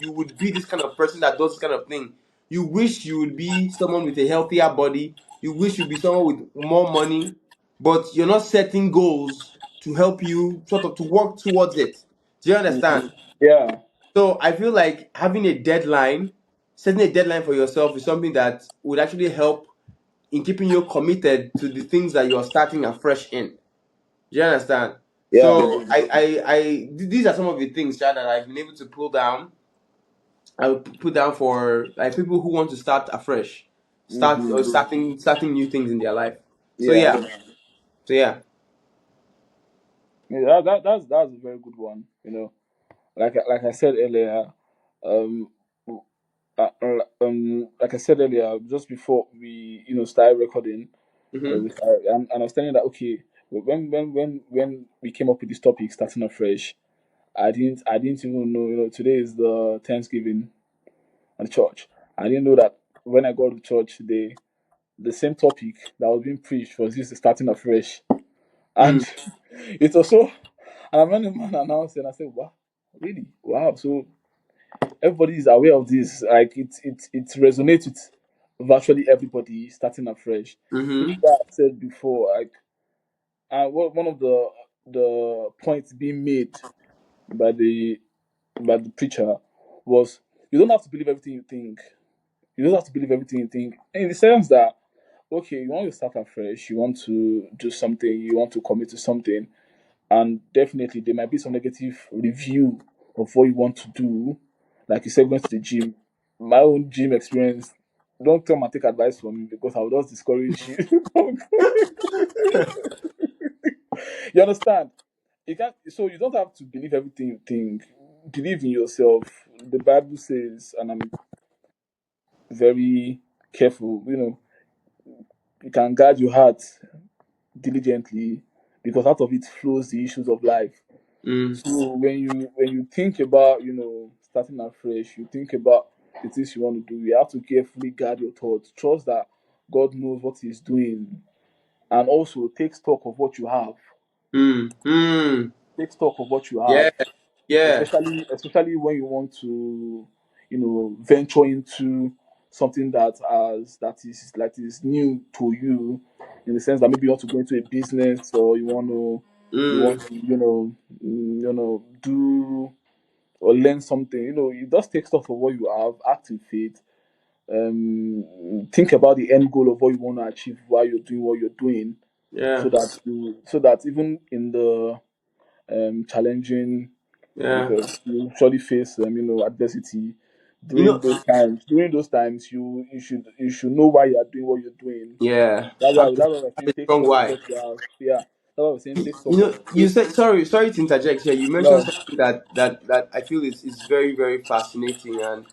would be this kind of person that does this kind of thing. You wish you would be someone with a healthier body. You wish you'd be someone with more money, but you're not setting goals to help you sort of to work towards it. Do you hmm, understand? yeah, So I feel like having a deadline, setting a deadline for yourself is something that would actually help in keeping you committed to the things that you are starting afresh in. Do you understand? Yeah. So these are some of the things, Chad, that I've been able to pull down. I would put down for like people who want to start afresh, start or Mm-hmm. starting new things in their life. So Yeah. yeah, so yeah. Yeah, that's a very good one. Like I said earlier, um, like I said earlier, just before we started recording, Mm-hmm. and I was telling you that okay, when we came up with this topic, starting afresh, I didn't even know today is the Thanksgiving at church. I didn't know that when I got to church today, the same topic that was being preached was this starting afresh, and Mm, it was so. And when the man announced it, I said, "Wow, really? Wow!" So everybody is aware of this. Like it resonates with virtually everybody starting afresh. Which mm-hmm. I said before, like one of the points being made by the preacher was you don't have to believe everything you think. You don't have to believe everything you think. In the sense that okay, you want to start afresh, you want to do something, you want to commit to something, and definitely there might be some negative review of what you want to do. Like you said, going to the gym. My own gym experience. Don't come and take advice from me because I will just discourage you. You understand? You can't. So you don't have to believe everything you think. Believe in yourself. The Bible says, and I'm very careful. You can guard your heart diligently because out of it flows the issues of life. Mm, So when you think about starting afresh, you think about the things you want to do. You have to carefully guard your thoughts. Trust that God knows what He's doing, and also take stock of what you have. mm, mm. Take stock of what you have, Yeah, yeah. especially when you want to, venture into something that is new to you, in the sense that maybe you want to go into a business or you want Mm, to do or learn something. You just take stock of what you have, act in faith, think about the end goal of what you want to achieve while you're doing what you're doing, yeah, so that even in the challenging, yeah. because you surely face adversity You during know, those times. You should know why you are doing what you're doing. yeah. That's why Have that's why we're have saying a take strong stock of why. what you have. Yeah, that's why we're saying take stock You of know, you take, said sorry to interject here. You mentioned no. something that I feel is very very fascinating, and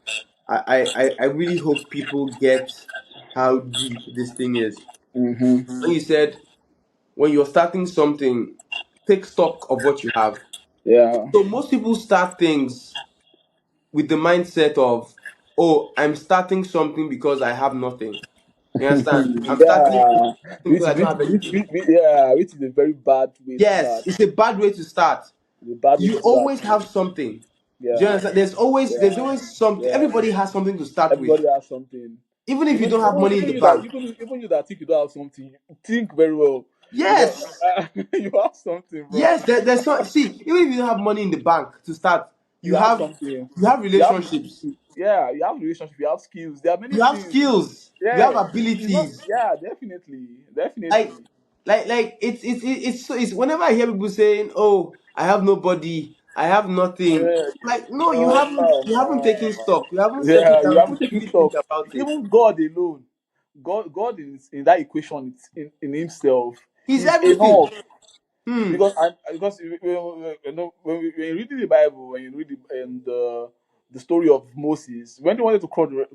I really hope people get how deep this thing is. Mm-hmm. When you said when you're starting something, take stock of what you have. Yeah. So most people start things with the mindset of, oh, I'm starting something because I have nothing. You understand? I'm starting something Yeah, because I don't have anything. which is a very bad way to Yes, start. it's a bad way to start. It's a bad way You to start. always have something. Do you Yeah, understand? There's always something. yeah. Everybody has something to start with. Everybody has something. Even if you Even don't have even money in even the you that bank. think you don't have something, think very well, because Yes. you have something, bro. Yes, there's so see, even if you don't have money in the bank to start, You you have have something. you have You have relationships. yeah. You have relationship. You have skills. There are many You have things. skills. You have Yeah, it's not. abilities. Yeah, definitely, Like definitely. it's whenever I hear people saying, "Oh, I have nobody, I have nothing," Yeah, like no, you no, haven't no, you haven't no. taken stock. You haven't settled Yeah, you down to haven't taken really think stock. about it. Even God alone, God is in that equation. It's in Himself. He's He's everything. enough. Hmm. Because when you read the Bible, when you read the story of Moses, when they wanted to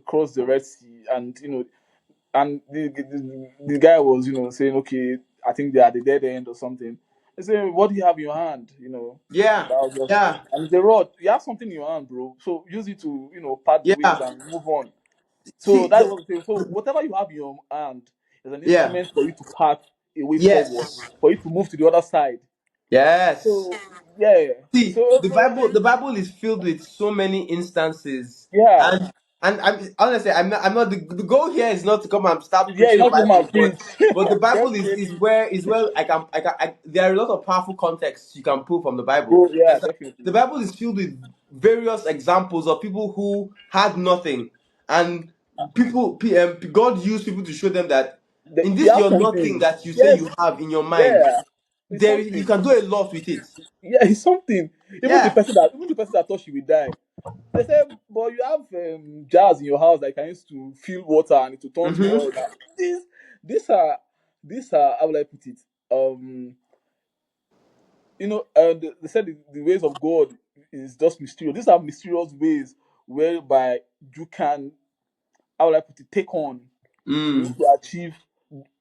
cross the Red Sea, and the guy was saying, okay, I think they are at the dead end or something. They say, what do you have in your hand? Yeah. That was just, Yeah. and the rod, you have something in your hand, bro. So use it to part the waves Yeah. and move on. So See. that's what I'm saying. So whatever you have in your hand is an Yeah. instrument for you to path a way forward, Yes. for you to move to the other side. Yes. So yeah. See, So the so Bible, the Bible is filled with so many instances, yeah. and I'm honestly, I'm not the goal here is not to come and start Yeah, you're preaching not going to Bible, but preach. the Bible is Definitely. where there are a lot of powerful contexts you can pull from the Bible. Bro, yeah, Yes, the definitely. Bible is filled with various examples of people who had nothing, and God used people to show them that in You this have your nothing something. that you say Yes. you have in your mind, Yeah. It's you something. can do a lot with it. Yeah, it's something. Yeah. Even the person that thought she would die, they said, "But you have jars in your house that can use to fill water and it will turn to Mm-hmm. oil." Now, these are these are how will I put it? They said the ways of God is just mysterious. These are mysterious ways whereby you can, how will I put it, take on for you Mm. to achieve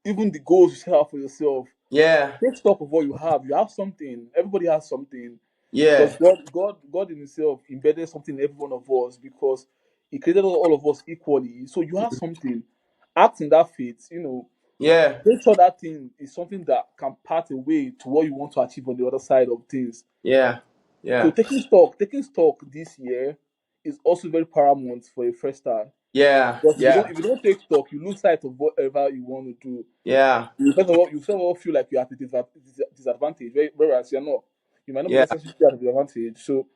even the goals you set out for yourself. Yeah. Take stock of what you have. You have something. Everybody has something. Because Yeah. God in Himself embedded something in every one of us because He created all of us equally. So you have something. Act in that faith. Yeah. Make sure that thing is something that can part away to what you want to achieve on the other side of things. Yeah. So Yeah. taking stock this year is also very paramount for a fresh start. Yeah. Because Yeah. if you don't take stock, you lose sight of whatever you want to do. Yeah. You first of all feel like you're at a disadvantage, whereas you're not. You might not be Yeah. necessarily at a disadvantage. So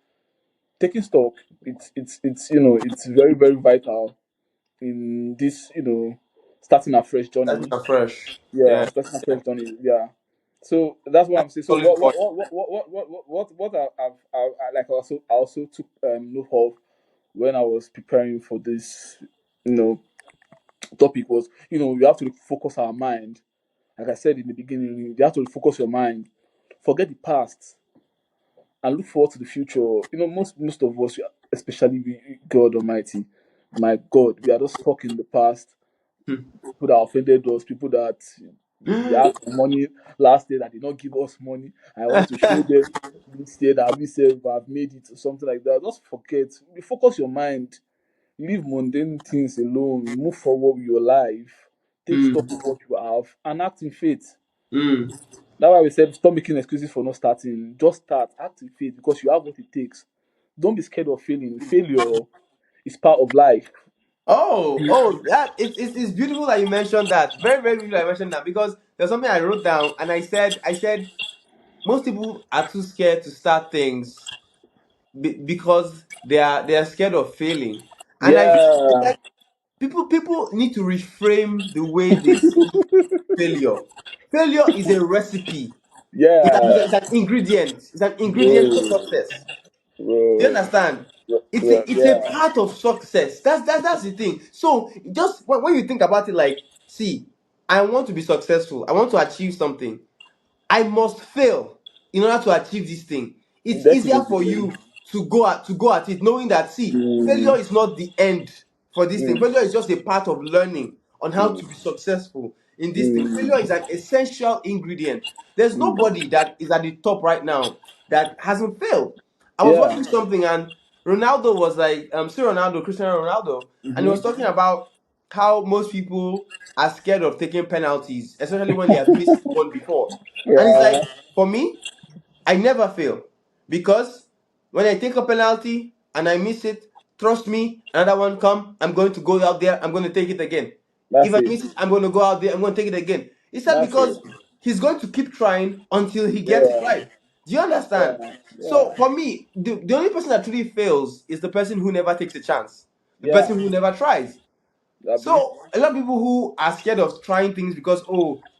taking stock, it's very very vital in this starting a fresh That's journey. not fresh. Yeah, Yeah. starting a fresh journey. Yeah. So that's what I'm saying. So Solid what point. what what what what what what, what I like I also took note of when I was preparing for this you know topic was you have to focus our mind. Like I said in the beginning, you have to focus your mind, forget the past, and look forward to the future. Most of us, especially we, God Almighty, my God, we are just stuck in the past. People that offended us, people that we Hmm. asked for money last day that did not give us money. I want to show them this year that we say I've made it or something like that. Just forget. Focus your mind. Leave mundane things alone. Move forward with your life. Take stock Mm. of what you have and act in faith. Mm. That's why we said stop making excuses for not starting. Just start. Act in faith because you have what it takes. Don't be scared of failing. Failure is part of life. Oh, that it's beautiful that you mentioned that. Very, very beautiful that you mentioned that because there's something I wrote down and I said most people are too scared to start things because they are scared of failing. And I Yeah. said people need to reframe the way they see failure. Failure is a recipe. Yeah. It's an ingredient. It's an ingredient for Bro. success. Do you Bro. understand? It's a Yeah. part of success. That's the thing. So just when you think about it, like, see, I want to be successful. I want to achieve something. I must fail in order to achieve this thing. It's easier for Definitely. you to go at it, knowing that, see, failure Mm, is not the end for this thing. mm, Failure is just a part of learning on how to be mm, successful in this thing. Failure mm, is an essential ingredient. There's mm. nobody that is at the top right now that hasn't failed. I was Yeah. watching something and Ronaldo was like, still Ronaldo, Cristiano Ronaldo, and he was Mm-hmm. talking about how most people are scared of taking penalties, especially when they have missed one before. And it's Yeah. like, for me, I never fail because when I take a penalty and I miss it, trust me, another one come, I'm going to go out there, I'm going to take it again. If That's I it. miss it, I'm going to go out there, I'm going to take it again. It's that That's it. because he's going to keep trying until he gets it Yeah. right. Do you understand? Yeah. So Yeah. for me, the only person that truly fails is the person who never takes a chance, the Yeah. person who never tries. Abi. So a lot of people who are scared of trying things because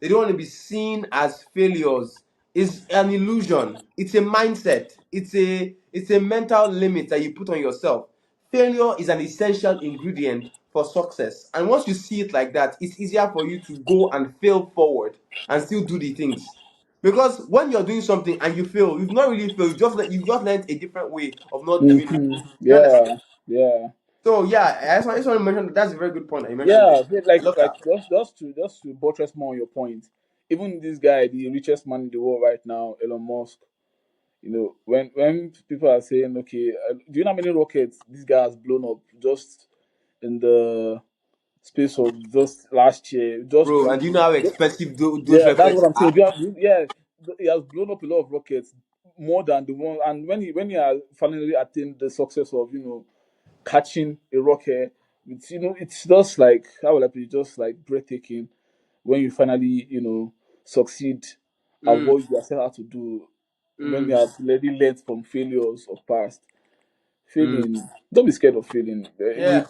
they don't want to be seen as failures is an illusion. It's a mindset. It's a mental limit that you put on yourself. Failure is an essential ingredient for success. And once you see it like that, it's easier for you to go and fail forward and still do the things. Because when you're doing something and you fail, you've not really failed. You just learned a different way of not doing it. Mm-hmm. You understand? Yeah. Yeah. So yeah, I just want to mention that's a very good point that you mentioned there. Yeah. I Like love like that. just to buttress more on your point. Even this guy, the richest man in the world right now, Elon Musk. When people are saying, okay, do you know how many rockets this guy has blown up just in the space of just last year? Bro, and do you know how expensive those Yeah, that's records what I'm saying. are? Yeah, he has blown up a lot of rockets, more than the one. And when he has finally attained the success of catching a rocket, it's just like, how will I put it, just like breathtaking when you finally succeed at Mm, what you are set out to do. When you mm, have already learned from failures of past. mm. Failing, don't be scared of failing. Yeah.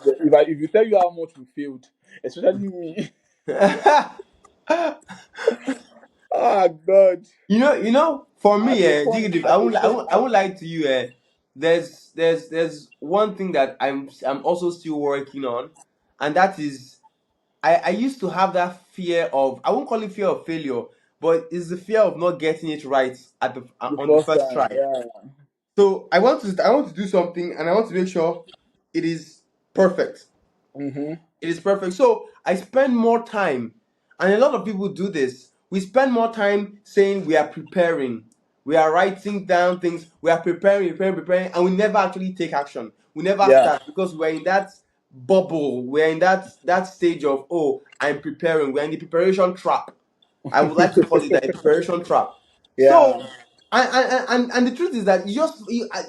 If you tell you how much we failed, especially me, God. For At me, a point, Jiggy, at a point, I won't lie to you. There's one thing that I'm also still working on, and that is I used to have that fear of, I won't call it fear of failure, but it's the fear of not getting it right at the the on the first first time, try. yeah. So I want to do something, and I want to make sure it is perfect. Mm-hmm. It is perfect. So I spend more time, and a lot of people do this. We spend more time saying we are preparing, we are writing down things, we are preparing, and we never actually take action. We never Yeah. start because we're in that bubble. We're in that stage of, oh, I'm preparing. We're in the preparation trap. I would like to call it that, a preparation trap. Yeah. So, and the truth is that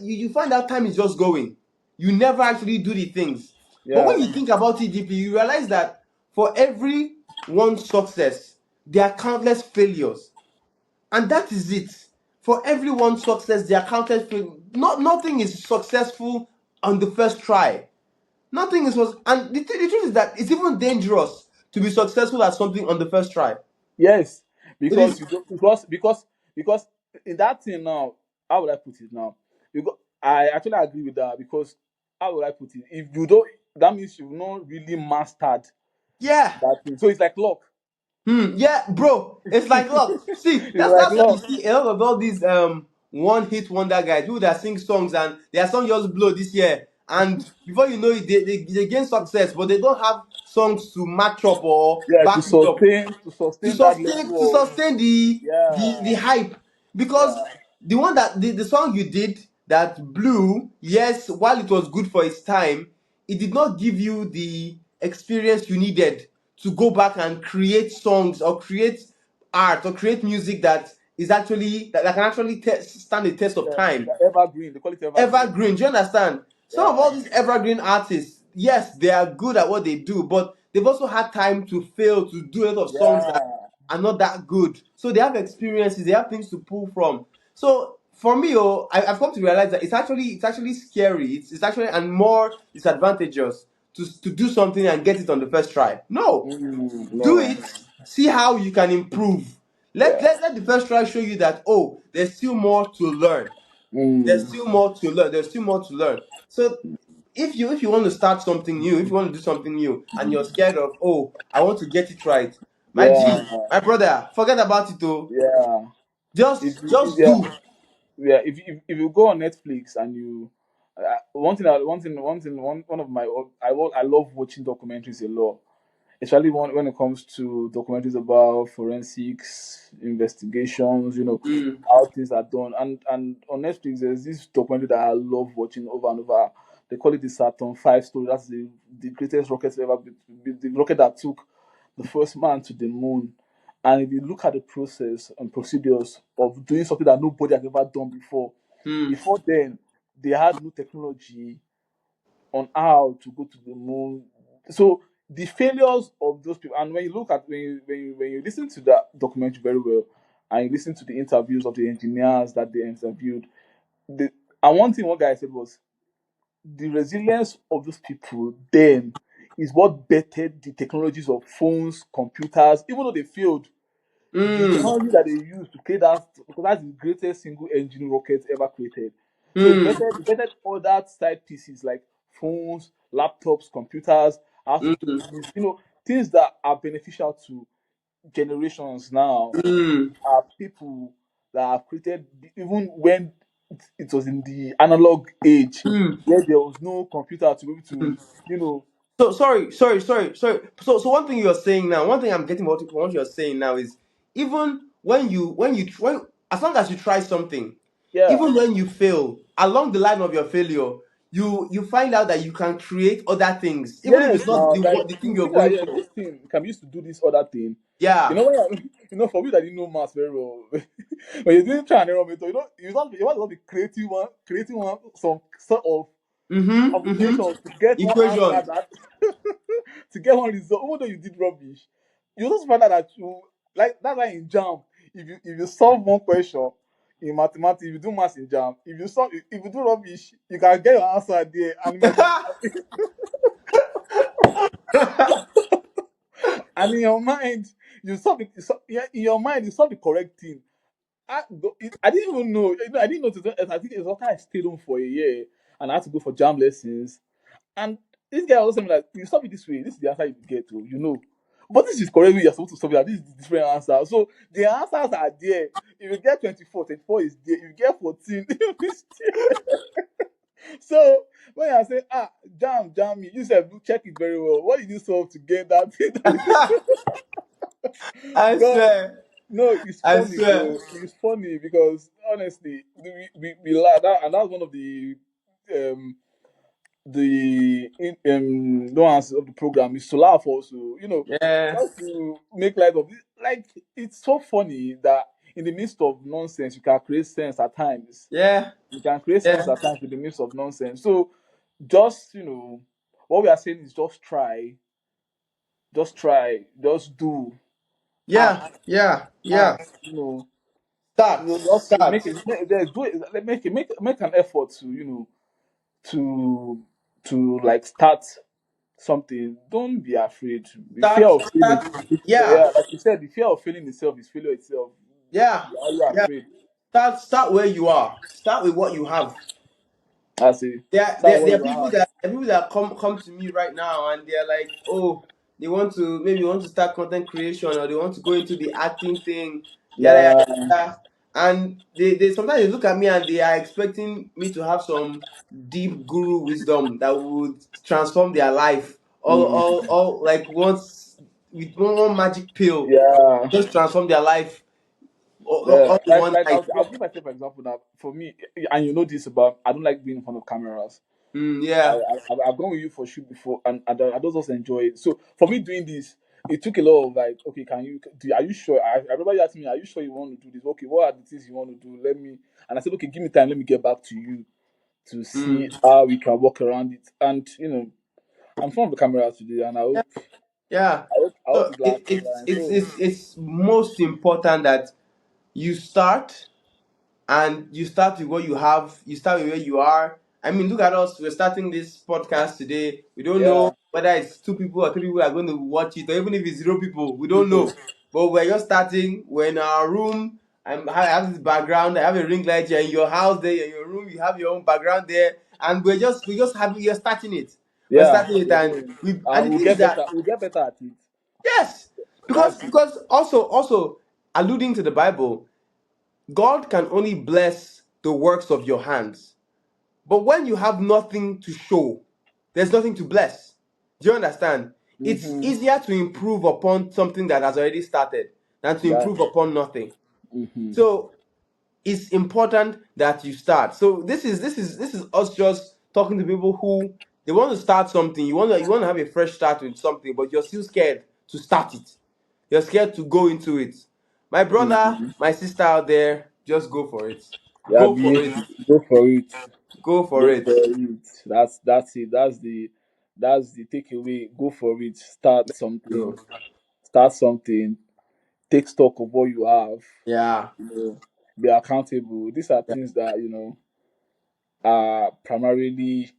you find out time is just going. You never actually do the things. But when Yeah. you think about it deeply, you realize that for every one success, there are countless failures, and that is it. For every one success, there are countless failures. Nothing is successful on the first try. Nothing is and the truth is that it's even dangerous to be successful at something on the first try. Yes. It Because is. you don't, because in that thing now, how would I put it now? Because I actually agree with that because how would I put it? If you don't, that means you've not really mastered Yeah. that thing. So it's like luck. Yeah, bro. It's like, look, see, It's like that's why you luck. see a lot of all these one hit wonder guys, people that sing songs and their song just blow this year, and before you know it, they gain success, but they don't have songs to match up or Yeah, back it up, to sustain that level of, sustain the yeah, hype, because yeah, the one that the song you did that blew, yes, while it was good for its time, it did not give you the experience you needed to go back and create songs or create art or create music that is actually that can actually stand the test of yeah. time. The evergreen, they call it evergreen. Evergreen, do you understand? Some of Yeah, all these evergreen artists, yes, they are good at what they do, but they've also had time to fail, to do a lot of songs that yeah. are not that good. So they have experiences, they have things to pull from. So for me, I've come to realize that it's actually scary. It's actually and more disadvantageous to do something and get it on the first try. No, do No. it, see how you can improve. Yeah. Let the first try show you that, oh, there's still more to learn. There's Mm. still more to learn. There's still more to learn. So if you want to start something new, if you want to do something new, and you're scared of, oh, I want to get it right, my Yeah. G, my brother, forget about it. Oh, Yeah. If just yeah, do. yeah, if you go on Netflix and you one of my I love watching documentaries a lot, especially when it comes to documentaries about forensics investigations, Mm, how things are done. And on Netflix, there's this documentary that I love watching over and over. They call it the Saturn 5 story. That's the greatest rocket ever, the rocket that took the first man to the moon. And if you look at the process and procedures of doing something that nobody has ever done mm, before then, they had no technology on how to go to the moon. So the failures of those people, and when you look at when you listen to that documentary very well, and you listen to the interviews of the engineers that they interviewed, and one thing one guy said was the resilience of those people then is what bettered the technologies of phones, computers, even though they failed. The mm, technology that they used to create that, because that's the greatest single engine rocket ever created. So mm, better other side pieces like phones, laptops, computers, how to do mm, this, things that are beneficial to generations now mm, are people that have created even when it was in the analog age mm. where there was no computer to be able to, you know, So sorry. So one thing you're saying now, one thing I'm getting what you're saying now is, even when as long as you try something, yeah. even when you fail, along the line of your failure, you find out that you can create other things, even if it's Yes, not now like the thing you you're see that, going yeah, for. this thing can be used to do this other thing. Yeah. When for me that didn't know maths very well, when you're doing trial and error method, you want to be creating one some sort of Mm-hmm. combinations to get one answer Equation. that to get one result, even though you did rubbish. You just find out that you like that's why in jam, if you solve one question in mathematics, if you do maths in jam, if you do rubbish, you can get your answer there and it might be and in your mind, yeah, in your mind, you saw the correct thing. I didn't even know. I didn't know. I think it's after I stayed home for a year and I had to go for jam lessons. And this guy was saying like, "You stop it this way. This is the answer you get to. You know." But this is correct way you're supposed to stop it. This is the different answer. So the answers are there. If you get 24, 24 is there. If you get 14, it's there. So when I say, jam me, you said check it very well. What did you solve to get that thing? I God, swear. no, it's I funny, swear. bro. It's funny because honestly, we laugh, and that's one of um nuance of the program is to laugh also. Yeah. Just to make light of it. Like it's so funny that in the midst of nonsense, you can create sense at times. Yeah. You can create sense Yeah. at times in the midst of nonsense. So just what we are saying is just do, Yeah. act, Yeah. Yeah. act. Start. Just Start. do it. Make an effort to to like start something. Don't be afraid. The fear Start. of failing. Start. Yeah. Yeah, like you said, the fear of failing itself is failure itself. Yeah. Why are you Yeah. afraid? Start where you are. Start with what you have. I say, There, start there, where there are you people are. that come to me right now and they're like, oh, they want to maybe want to start content creation or they want to go into the acting thing, yada yada Yeah. yada. And they sometimes they look at me and they are expecting me to have some deep guru wisdom that would transform their life. Mm, All like once with one magic pill, yeah. just transform their life Yeah. all in one Like night. I'll give myself an example now. For me, and you know this about, I don't like being in front of cameras. Yeah. I've gone with you for shoot before, and I don't just enjoy it. So for me doing this, it took a lot of like, okay, are you sure? I remember you asking me, are you sure you want to do this? Okay, what are the things you want to do? And I said, okay, give me time. Let me get back to you to see Mm. how we can work around it. And I'm in front of the camera today, and Yeah. I hope So it lasting line. So it's most important that you start and you start with what you have. You start with where you are. I mean, look at us. We're starting this podcast today. We don't know yeah, whether it's two people or three people are going to watch it, or even if it's zero people. We don't people, know. But we're just starting. We're in our room. I have this background. I have a ring light. You're in your house there. You're in your room. You have your own background there, and we just have. We're starting it. We're yeah, starting it, we're and doing, we and and the we'll thing is get that better. We'll get better at it. yes, That's it. because also alluding to the Bible, God can only bless the works of your hands. But when you have nothing to show, there's nothing to bless. Do you understand? It's Mm-hmm. easier to improve upon something that has already started than to That. improve upon nothing. Mm-hmm. So it's important that you start. So this is us just talking to people who they want to start something. You want to have a fresh start with something, but you're still scared to start it. You're scared to go into it. My brother, Mm-hmm. my sister out there, just go for it. Yeah, Go for it. go for it. Go for Go it. for it. That's it. That's the takeaway. Go for it. Start something. So, Start something. Take stock of what you have. yeah. You know, be accountable. These are things that are primarily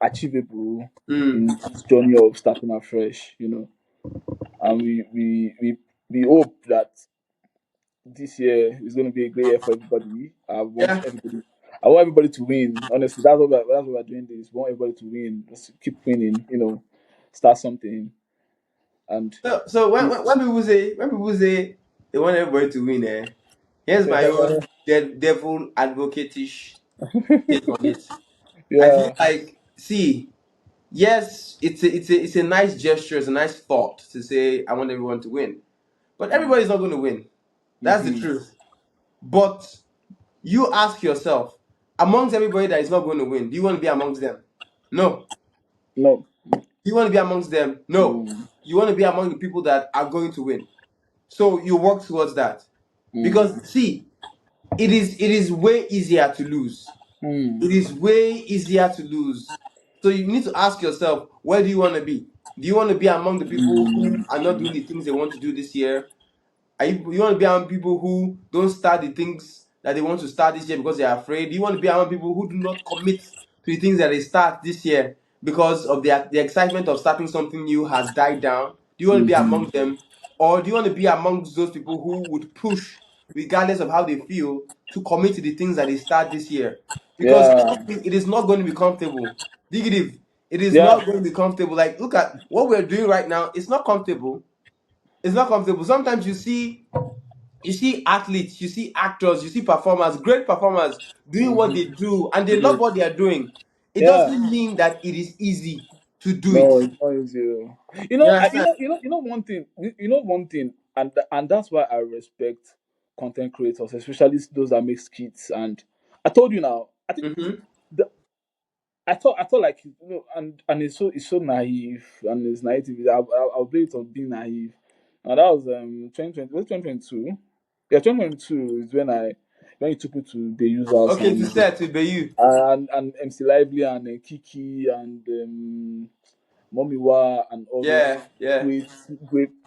achievable in Mm. this journey of starting afresh. And we hope that this year is going to be a great year for everybody. Yeah. I want everybody to win. Honestly, that's what we're doing. This we want everybody to win. Just keep winning. Start something. And So when people say they want everybody to win, here's my own devil advocate-ish take on it. I feel yeah. like, see, yes, it's a nice gesture, it's a nice thought to say I want everyone to win, but everybody's not going to win. That's the Mm-hmm. truth. But you ask yourself, amongst everybody that is not going to win, do you want to be amongst them? No. No. Do you want to be amongst them? No. Mm. You want to be among the people that are going to win. So you work towards that. Mm. Because see, it is way easier to lose. Mm. It is way easier to lose. So you need to ask yourself, where do you want to be? Do you want to be among the people who Mm. are not doing the things they want to do this year? You want to be around people who don't start the things that they want to start this year because they are afraid? Do you want to be around people who do not commit to the things that they start this year because of the excitement of starting something new has died down? Do Do you want to be Mm-hmm. among them, or do you want to be amongst those people who would push, regardless of how they feel, to commit to the things that they start this year? Because Yeah. it is not going to be comfortable. Digitive, it is Yeah. not going to be comfortable. Like, look at what we're doing right now. It's not comfortable. It's not comfortable. Sometimes you see athletes, you see actors, you see performers, great performers doing what they Mm-hmm. do, and they love what they are doing. It Yeah. doesn't mean that it is easy to do it. No, it's not easy. You You know, understand? one thing. You know one thing, and that's why I respect content creators, especially those that make skits. And I told you now. I think Mm-hmm. the, I thought like and it's so naive and it's naive. I'll blame it on being naive. And that was 2020. Was 2022? Yeah, 2022 is when he took me to the users Okay, to set to be you. and MC Lively and Kiki and Momiwa and all those Yeah, yeah.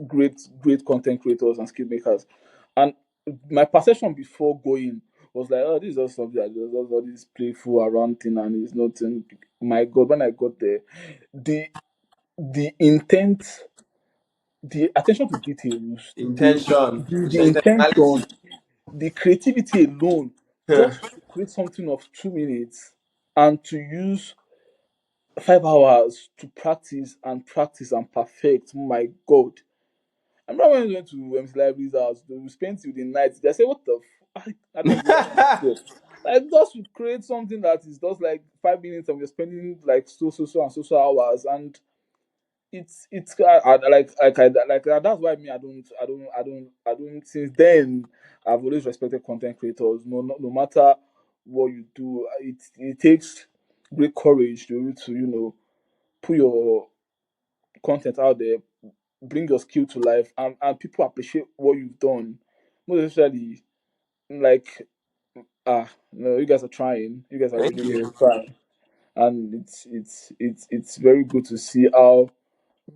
great, great content creators and skill makers. And my perception before going was like, oh, this is just something that just all this playful around thing and it's nothing. My God, when I got there, the the intent, the attention to details, Intention, the intention, intentionality. the creativity alone, just to create something of 2 minutes and to use 5 hours to practice and perfect. My God. I remember when we went to MC Library's house, we spent till the night. They said, what the I don't even understand. Like just to create something that is just like 5 minutes and we're spending like so hours and it's that's why me I don't since then I've always respected content creators. No matter what you do, it takes great courage to put your content out there, bring your skill to life, and people appreciate what you've done. Most especially, like, no, you guys are trying. You guys are Thank really, really you. trying, and it's very good to see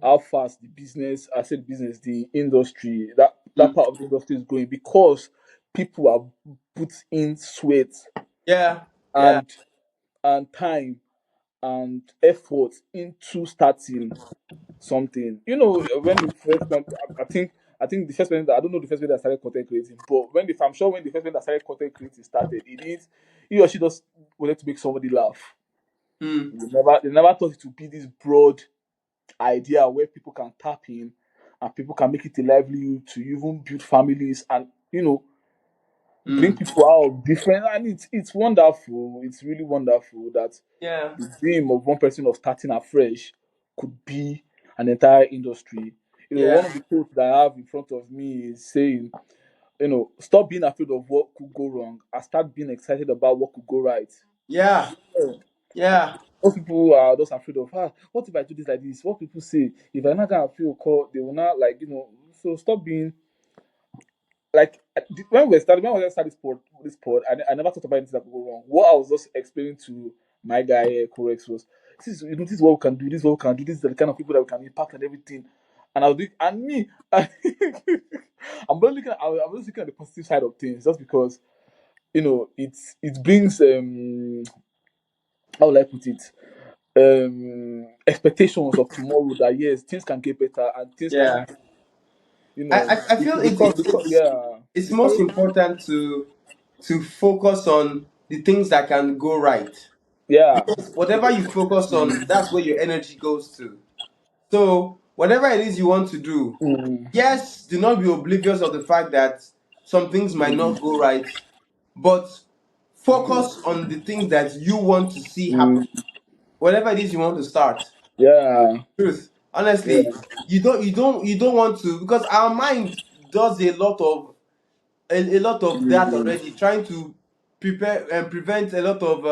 how fast the business, I said business, the industry, that Mm. part of the industry is going because people have put in sweat Yeah, yeah, and time and effort into starting something. When the first time, I think the first person that I don't know the first person that started content creating, but I'm sure when the first person that started content creating started, he or she just wanted to make somebody laugh. mm, They never thought it would be this broad idea where people can tap in and people can make it a livelihood to even build families and bring mm. people out of different, and it's wonderful. It's really wonderful that Yeah, the dream of one person of starting afresh could be an entire industry. One yeah, of the quotes that I have in front of me is saying, stop being afraid of what could go wrong and start being excited about what could go right. yeah, Yeah. yeah. Most people are just afraid of, what if I do this like this? What people say? If I not gonna feel call, they will not so stop being like when we started this pod, I never thought about anything that could go wrong. What I was just explaining to my guy Korexx was, this is what we can do, this is what we can do, this is the kind of people that we can impact and everything. And I was doing, and me, I'm just looking at the positive side of things, just because it brings how will I put it, expectations of tomorrow that yes, things can get better and things can Yeah. improve. You know, I feel because yeah, it's the most courage, important to focus on the things that can go right. yeah. Because whatever you focus on, that's where your energy goes to. So whatever it is you want to do, Mm, yes, do not be oblivious of the fact that some things might mm, not go right, but focus on the things that you want to see happen. mm, Whatever it is you want to start. yeah, Truth. yeah, Honestly, you don't want to, because our mind does a lot of that mm, already, trying to prepare and prevent a lot of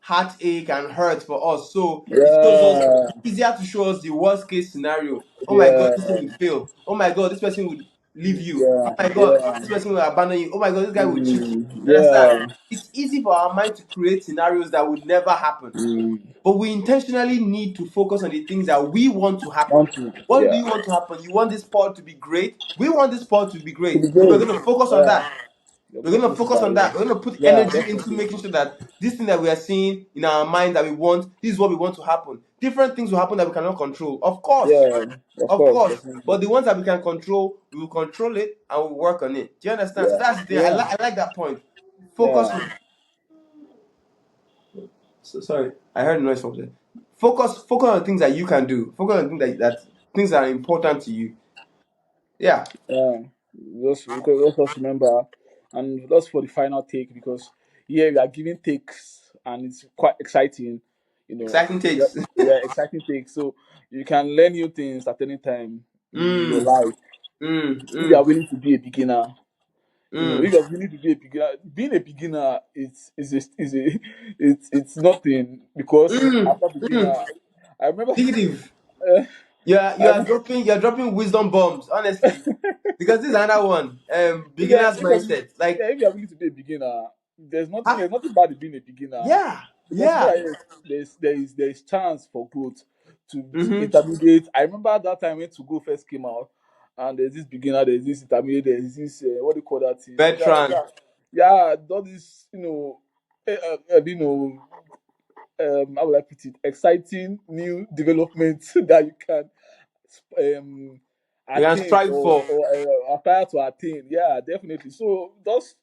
heartache and hurt for us. So it shows us, yeah, it's easier to show us the worst case scenario. Oh my God, this thing yeah, will fail. Oh my God, this person would leave you. Oh yeah, my God, yeah, this person will abandon you. Oh my God, this guy will cheat you. You understand? yeah, It's easy for our mind to create scenarios that would never happen. mm. But we intentionally need to focus on the things that we want to happen. Want to, What do yeah, you want to happen? You want this pod to be great? We want this pod to be to great. be So we're great, going to focus on yeah, that. Your We're going to objectives is focus that, on yeah. that. We're going to put Yeah, energy into definitely. making sure that this thing that we are seeing in our mind that we want, this is what we want to happen. Different things will happen that we cannot control. Of course. Yeah, of Of course, course. definitely. But the ones that we can control, we will control it and we'll work on it. Do you understand? So Yeah, that's the thing. yeah, I like that point. Focus. yeah, Sorry, I heard a noise from there. Focus on the things that you can do. Focus on things that things that are important to you. Yeah. yeah. Just because let us remember, and that's for the final take because yeah, we are giving takes and it's quite exciting. You know, Exciting yeah, takes. yeah, exciting takes. So you can learn new things at any time in your mm, life if you are mm, willing to be a beginner. You know, mm, if you're willing to be a beginner, being a beginner is it's nothing because mm, after beginner, mm. I remember. Negative. Uh, You I are dropping wisdom bombs, honestly. Because this is another one. if you're, Beginner's if you're willing, mindset. Like, yeah, if you're willing to be a beginner, ah, there's nothing bad in being a beginner yeah, because you know yeah. that yes, there is chance for growth to Mm-hmm. intermediate. I remember that time when to go first came out, and there's this beginner, there's this intermediate, there's this what do you call that thing? Yeah, Veteran. yeah, yeah. All this, how will I put it? Exciting new developments that you can um You can attain strive for. or aspire to attain. Yeah, definitely. So just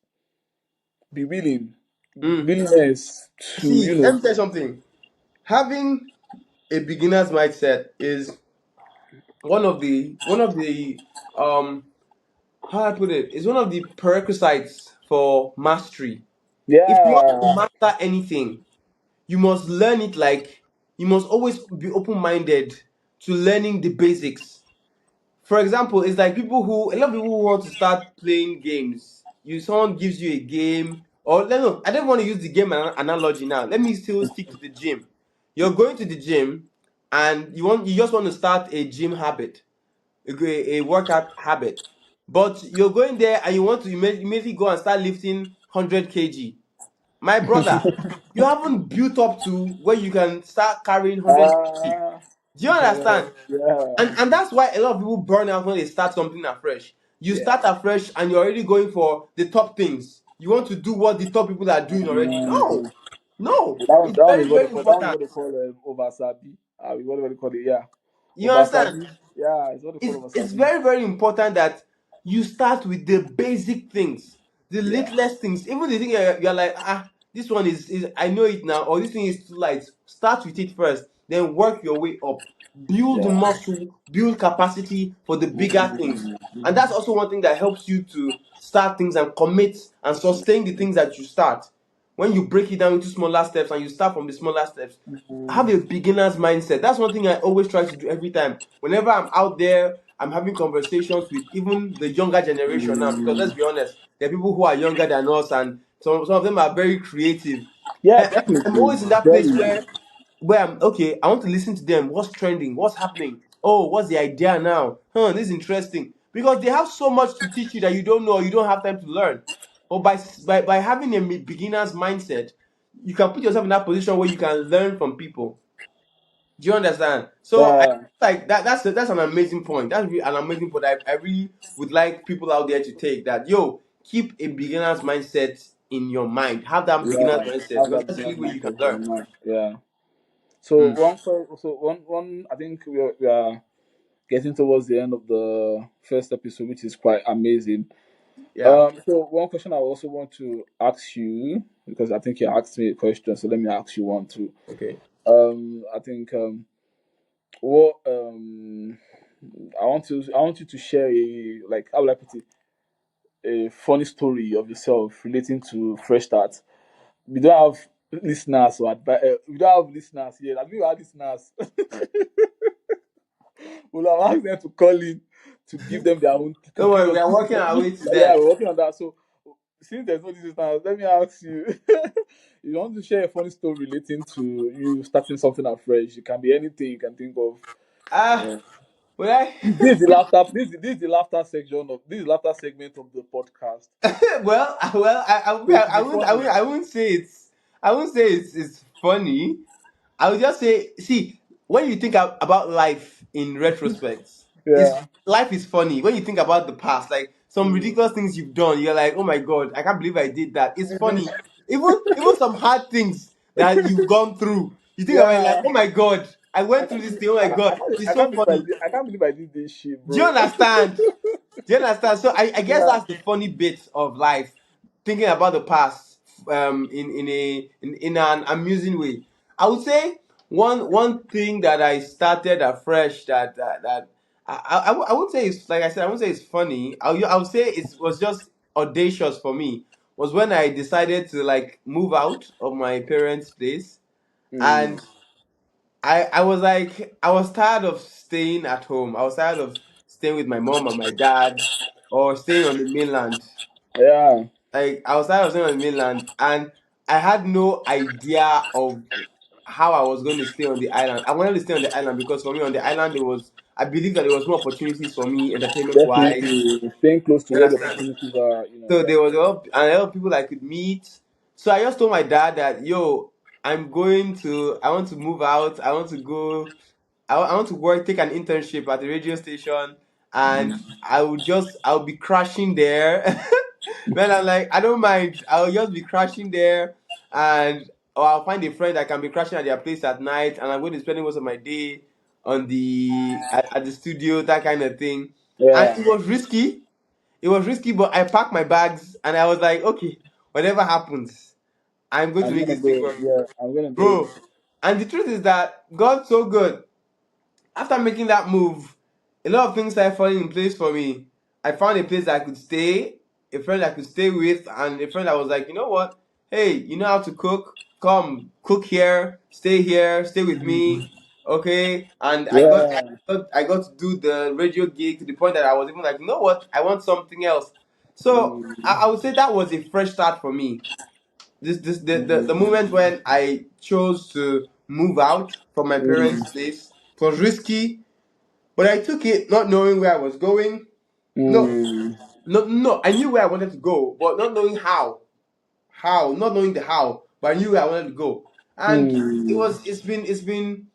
be willing, Mm. willingness to See, let me tell you something. Having a beginner's mindset is one of the how I put it is one of the prerequisites for mastery. If you want to yeah. master anything, you must learn it like you must always be open-minded to learning the basics. For example, it's like a lot of people who want to start playing games. Someone gives you a game, or no, I don't want to use the game analogy now. Let me still stick to the gym. You're going to the gym, and you just want to start a gym habit, a workout habit, but you're going there and you want to immediately go and start lifting 100 kg. My brother, you haven't built up to where you can start carrying 100 kg. Ah, Do you understand? yeah, And that's why a lot of people burn out when they start something afresh. You yeah. start afresh and you're already going for the top things. You want to do what the top people are doing already. No, Mm. no. It's That one very, is what they very call that one is important. what they call oversabi. What they call it? Yeah, You understand? oversabi. Yeah, it's what they call It's oversabi. very, very important that you start with the basic things, the Yeah. littlest things. Even the thing you're like, this one is I know it now, or this thing is too light. Start with it first, then work your way up. Build Yeah. muscle, build capacity for the bigger things. Mm, And that's also one thing that helps you to start things and commit and sustain the things that you start. When you break it down into smaller steps and you start from the smaller steps, have a beginner's mindset. That's one thing I always try to do every time. Whenever I'm out there, I'm having conversations with even the younger generation now. Because let's mm. be honest, there are people who are younger than us, and some of them are very creative. Yeah, I'm definitely. always in that place Very. where I'm okay. I want to listen to them. What's trending? What's happening? Oh, what's the idea now? This is interesting because they have so much to teach you that you don't know. Or you don't have time to learn. But by having a beginner's mindset, you can put yourself in that position where you can learn from people. Do you understand? So I Yeah. like that. That's an amazing point. That's really an amazing point. I really would like people out there to take that. Yo, keep a beginner's mindset in your mind. Have that beginner's Yeah. mindset Have because that that's the only business way you can mindset in your learn. mind. Yeah. So Mm, one I think we are getting towards the end of the first episode, which is quite amazing. yeah. So one question I also want to ask you because I think you asked me a question, so let me ask you one too. Okay. I think what I want you to share a like how will I put it a funny story of yourself relating to fresh start. We don't have listeners or we don't have listeners here. I mean, we have listeners. We'll have asked them to call in to give them their own to Don't give worry, we us. are working our way to Yeah, that. we're working on that. So since there's no listeners, let me ask you: you want to share a funny story relating to you starting something afresh? It can be anything you can think of. Ah, Uh, will I? this is the laughter. This is the laughter section of this is the laughter segment of the podcast. Well, So it will be funny. I wouldn't say it's funny. I would just say, see, when you think about life in retrospect. It's Yeah. life is funny when you think about the past. Like some Mm. ridiculous things you've done, you're like, oh my god, I can't believe I did that. It's funny. Even some hard things that you've gone through, you think about it like, Yeah. oh my god, I I went through can't this believe thing. Oh my god, it's I so can't believe funny. I can't believe I did this shit, Do you bro. understand? Do you understand? So I guess Yeah. that's the funny bit of life, thinking about the past in an amusing way. I would say one thing that I started afresh that I would say it's like I said, I would say it's funny. I would say it was just audacious for me was when I decided to like move out of my parents' place. Mm. And I was like I was tired of staying at home. I was tired of staying with my mom and my dad or staying on the mainland. Yeah. Like I was tired of staying on the mainland and I had no idea of how I was going to stay on the island. I wanted to stay on the island because for me on the island there was I believe that there was more opportunities for me entertainment wise. Definitely staying close to You where the understand? opportunities are, So yeah. there was a lot of people I could meet. So I just told my dad that yo, I want to move out. I want to go I want to work, take an internship at the radio station, and I'll be crashing there. Man, I'm like, I don't mind. I'll just be crashing there, and or I'll find a friend I can be crashing at their place at night, and I'm going to spend most of my day at the studio, that kind of thing. And Yeah. it was risky. It was risky, but I packed my bags, and I was like, okay, whatever happens, I'm going to I'm make gonna this thing do it. work, Yeah, I'm gonna do it. bro. And the truth is that God's so good after making that move, a lot of things started falling in place for me. I found a place that I could stay, a friend I could stay with, and a friend that was like, you know what? Hey, you know how to cook? Come, cook here, stay with me. Okay. And Yeah. I got to do the radio gig to the point that I was even like, you know what? I want something else. So I Mm. would say that was a fresh start for me. The Mm. moment when I chose to move out from my parents' Mm. place, it was risky, but I took it not knowing where I was going. No, Mm. no, I knew where I wanted to go, but not knowing how. Not knowing the how, but I knew where I wanted to go. And Mm. it's been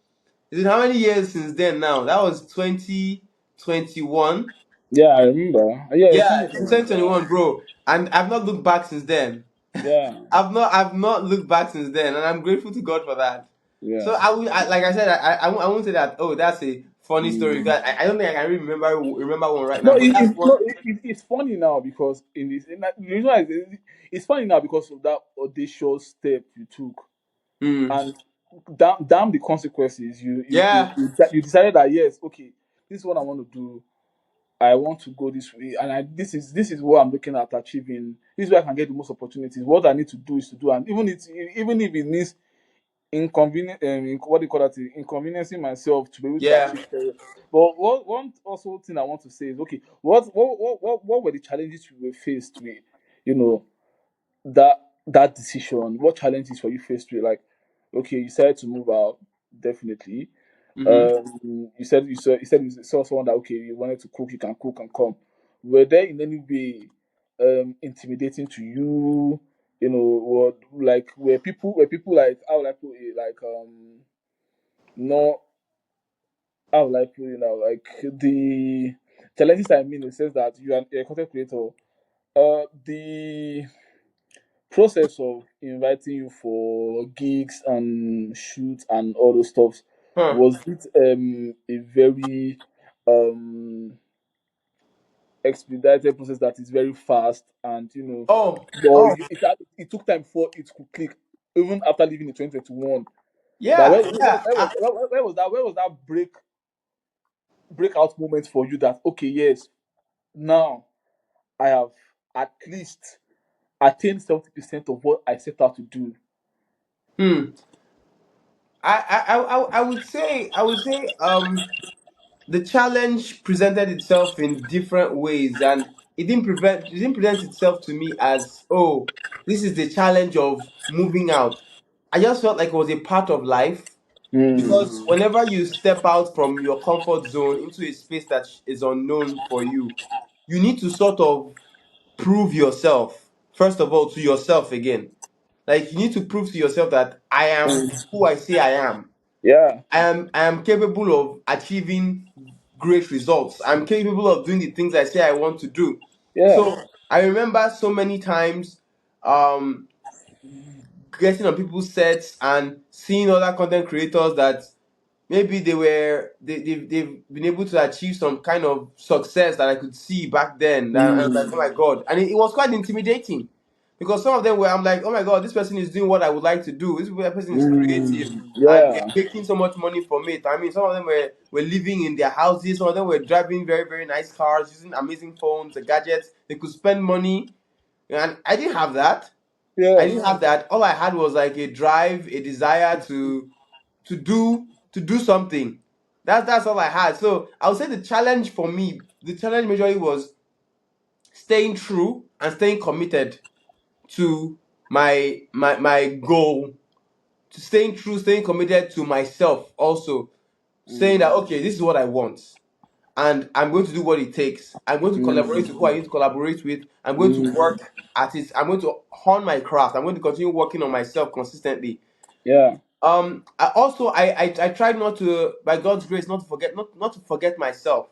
how many years since then now? That was 2021. Yeah, I remember. Yeah, it's Yeah, funny since thing. Yeah. 2021, bro. And I've not looked back since then. Yeah. I've not looked back since then, and I'm grateful to God for that. So Yeah. like I said, I won't say that. Oh, that's a funny story Mm. because I don't think I can really remember one right No, now. But that's one. it's funny now because the reason why it's funny now because of that audacious step you took, Mm, and damn the consequences. yeah, You decided that yes, okay, this is what I want to do. I want to go this way, and this is what I'm looking at achieving. This is where I can get the most opportunities. What I need to do is to do, and even if it means what do you call that? Inconveniencing myself to be able to yeah. achieve. But one also thing I want to say is okay. What were the challenges you were faced with? You know that decision. What challenges were you faced with? Like, okay, you decided to move out, definitely. Mm-hmm. You said you saw someone that okay, you wanted to cook, you can cook and come. Were there in any way intimidating to you? You know, or like were people like how would I put it like not how would I put it now like the challenges I mean in the sense that you're a content creator. The process of inviting you for gigs and shoots and all those stuff Huh. was it a very um expedited process that is very fast and Oh, but oh, it took time before it could click even after leaving in 2021 that yeah, yeah. where was that breakout moment for you that okay yes now I have at least attained 70% of what I set out to do. Hmm. I would say the challenge presented itself in different ways, and it didn't present itself to me as, oh, this is the challenge of moving out. I just felt like it was a part of life because Mm. whenever you step out from your comfort zone into a space that is unknown for you, you need to sort of prove yourself first of all to yourself again. Like you need to prove to yourself that I am Mm. who I say I am. Yeah. I am capable of achieving great results. I'm capable of doing the things I say I want to do. Yeah. So I remember so many times um, getting on people's sets and seeing other content creators that maybe they've been able to achieve some kind of success that I could see back then. That I was like, oh Mm. my god, and it was quite intimidating because some of them were I'm like, oh my god, this person is doing what I would like to do. This person is creative Mm. and they're Yeah. making so much money from it. I mean, some of them were living in their houses. Some of them were driving very very nice cars, using amazing phones, gadgets. They could spend money, and I didn't have that. I Yeah. didn't have that. All I had was like a drive, a desire to do something. That's all I had. So I would say the challenge for me, the challenge majorly was staying true and staying committed to my goal, to staying true, staying committed to myself also, saying that Mm. okay, this is what I want. And I'm going to do what it takes. I'm going to collaborate with who I Mm. need to collaborate with. I'm going to Mm. work at it. I'm going to hone my craft. I'm going to continue working on myself consistently. Yeah. I also I tried not to, by God's grace, not to forget myself,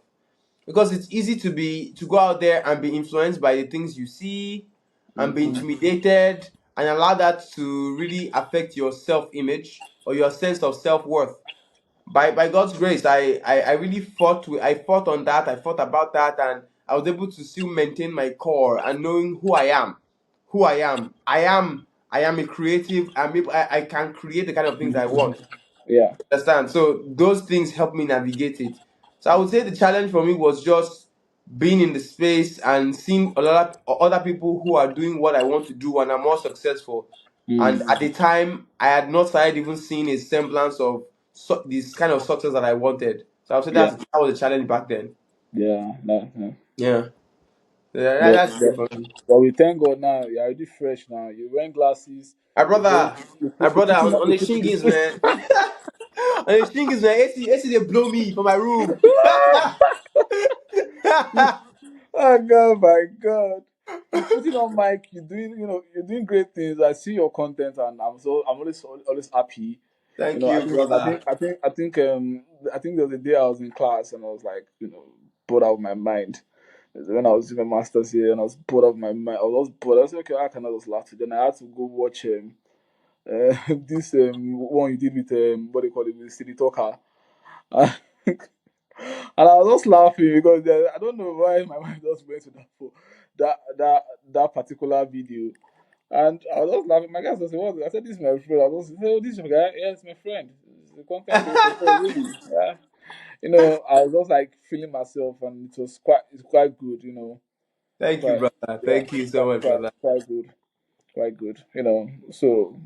because it's easy to go out there and be influenced by the things you see and be Mm-hmm. intimidated and allow that to really affect your self image or your sense of self worth. By God's grace, I really I fought on that. I fought about that, and I was able to still maintain my core and knowing who I am, who I am. I am a creative. I can create the kind of things I want. Yeah. Understand? So those things help me navigate it. So I would say the challenge for me was just being in the space and seeing a lot of other people who are doing what I want to do and are more successful. And Mm. at the time, I had not started even seeing a semblance of this kind of success that I wanted. So I would say Yeah. that was a challenge back then. Yeah. Yeah. Yeah, But, that's it but for me. but we thank God now. You're already fresh now. You're wearing glasses. My You're very. brother, my You're brother putting on on. on You're the putting this. shingles, man. On the shingles, man. AC they blow me from my room. Oh God, my God! You're putting on mic. You're doing. You're doing great things. I see your content, and I'm always happy. Thank you, I brother. think. I think. I think. I think there was a day I was in class and I was like, bored out of my mind. When I was doing my masters here and I was bored out of my mind, I was bored. I was like, okay, I cannot just laugh. Then I had to go watch this one you did with what they call it, with City Talker. And I was just laughing because I don't know why my mind just went to that particular video. And I was just laughing. My guy was saying, "What?" I said, "This is my friend." I was like, "Oh, this is your guy." Yeah, it's my friend. It's the content creator. So really, yeah. I was just like feeling myself, and it's quite good. Thank you, Quite, brother. yeah, Thank you so much, brother. quite good, quite good. So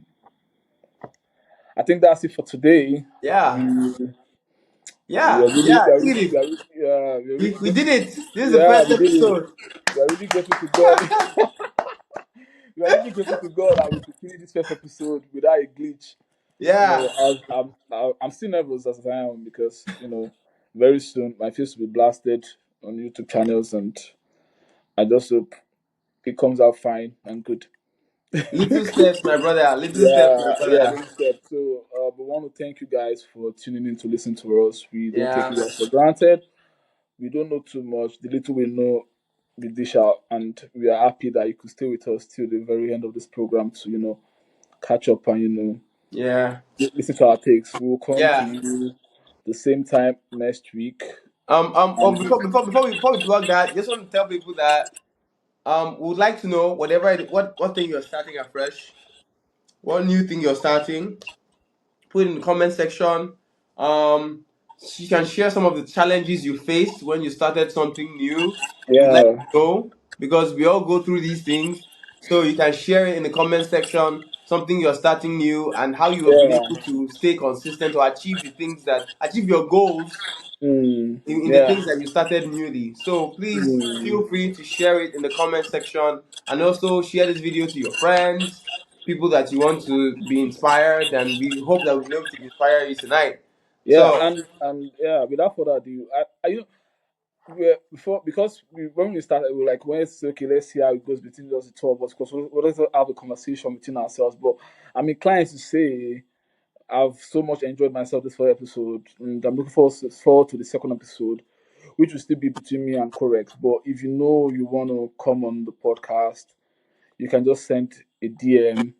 I think that's it for today. Yeah, We we are yeah, really, yeah. we are really, Really, we are really we did grateful. it. This is the Yeah, first we did it. episode. We are really grateful to God. We are really grateful to God that we could finish this first episode without a glitch. Yeah, I'm still nervous as I am because very soon my face will be blasted on YouTube channels, and I just hope it comes out fine and good. little steps, my brother. Little steps, my Yeah, yeah, brother. little step. So, we want to thank you guys for tuning in to listen to us. We don't take Yeah, you guys for granted. We don't know too much. The little we know, we dish out, and we are happy that you could stay with us till the very end of this program to catch up and yeah, listen to our takes. We will come to yeah. you the same time next week. And Before we plug that, just want to tell people that we would like to know what thing you're starting afresh, what new thing you're starting. Put it in the comment section. Um, you can share some of the challenges you faced when you started something new. We'd like yeah, to know because we all go through these things. So you can share it in the comment section, something you're starting new and how you have been yeah, able to stay consistent or achieve your goals in the yeah, things that you started newly. So please mm, feel free to share it in the comment section and also share this video to your friends, people that you want to be inspired, and we hope that we'll be able to inspire you tonight. yeah, So and yeah. Without further ado, before because when we started, we were like, when it's okay, let's see how it goes between just the two of us, because we let's have a conversation between ourselves. But I'm inclined to say I've so much enjoyed myself this first episode, and I'm looking forward to the second episode. which will still be between me and Korexx. But if you know you want to come on the podcast, you can just send a DM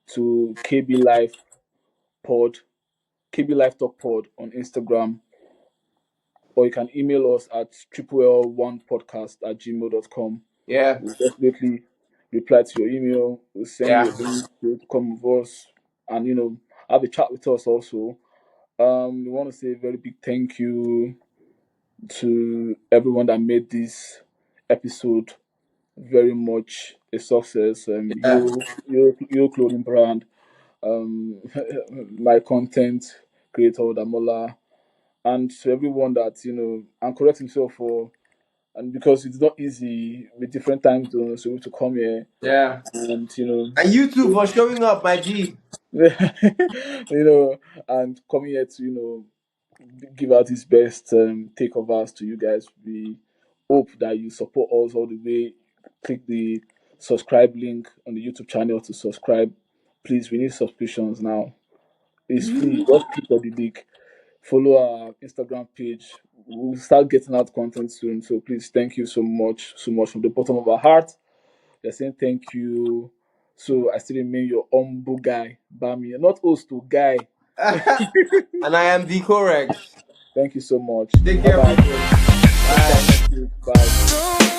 to Pod, KB Life Talk Pod on Instagram, or you can email us at triplel1podcast@gmail.com. Yeah, We'll definitely reply to your email. We'll send you yeah, a link to come with us and have a chat with us also. We want to say a very big thank you to everyone that made this episode very much a success. yeah, Your clothing brand, my content creator Damola, and to everyone that and correct himself for, and because it's not easy with different time zones so we have to come here yeah. and And you too for showing up, my G. you know and coming here to give out his best take of us to you guys. We hope that you support us all the way. Click the subscribe link on the YouTube channel to subscribe. Please, we need subscriptions now. It's free. Just click on the link. Follow our Instagram page. We'll start getting out content soon. So please, thank you so much from the bottom of our heart. We're saying thank you. So I still remain your humble guy, Bami. Not host to guy. And I am the Korexx. Thank you so much. Take Bye care, bye. people. Next time Bye. next week. Bye.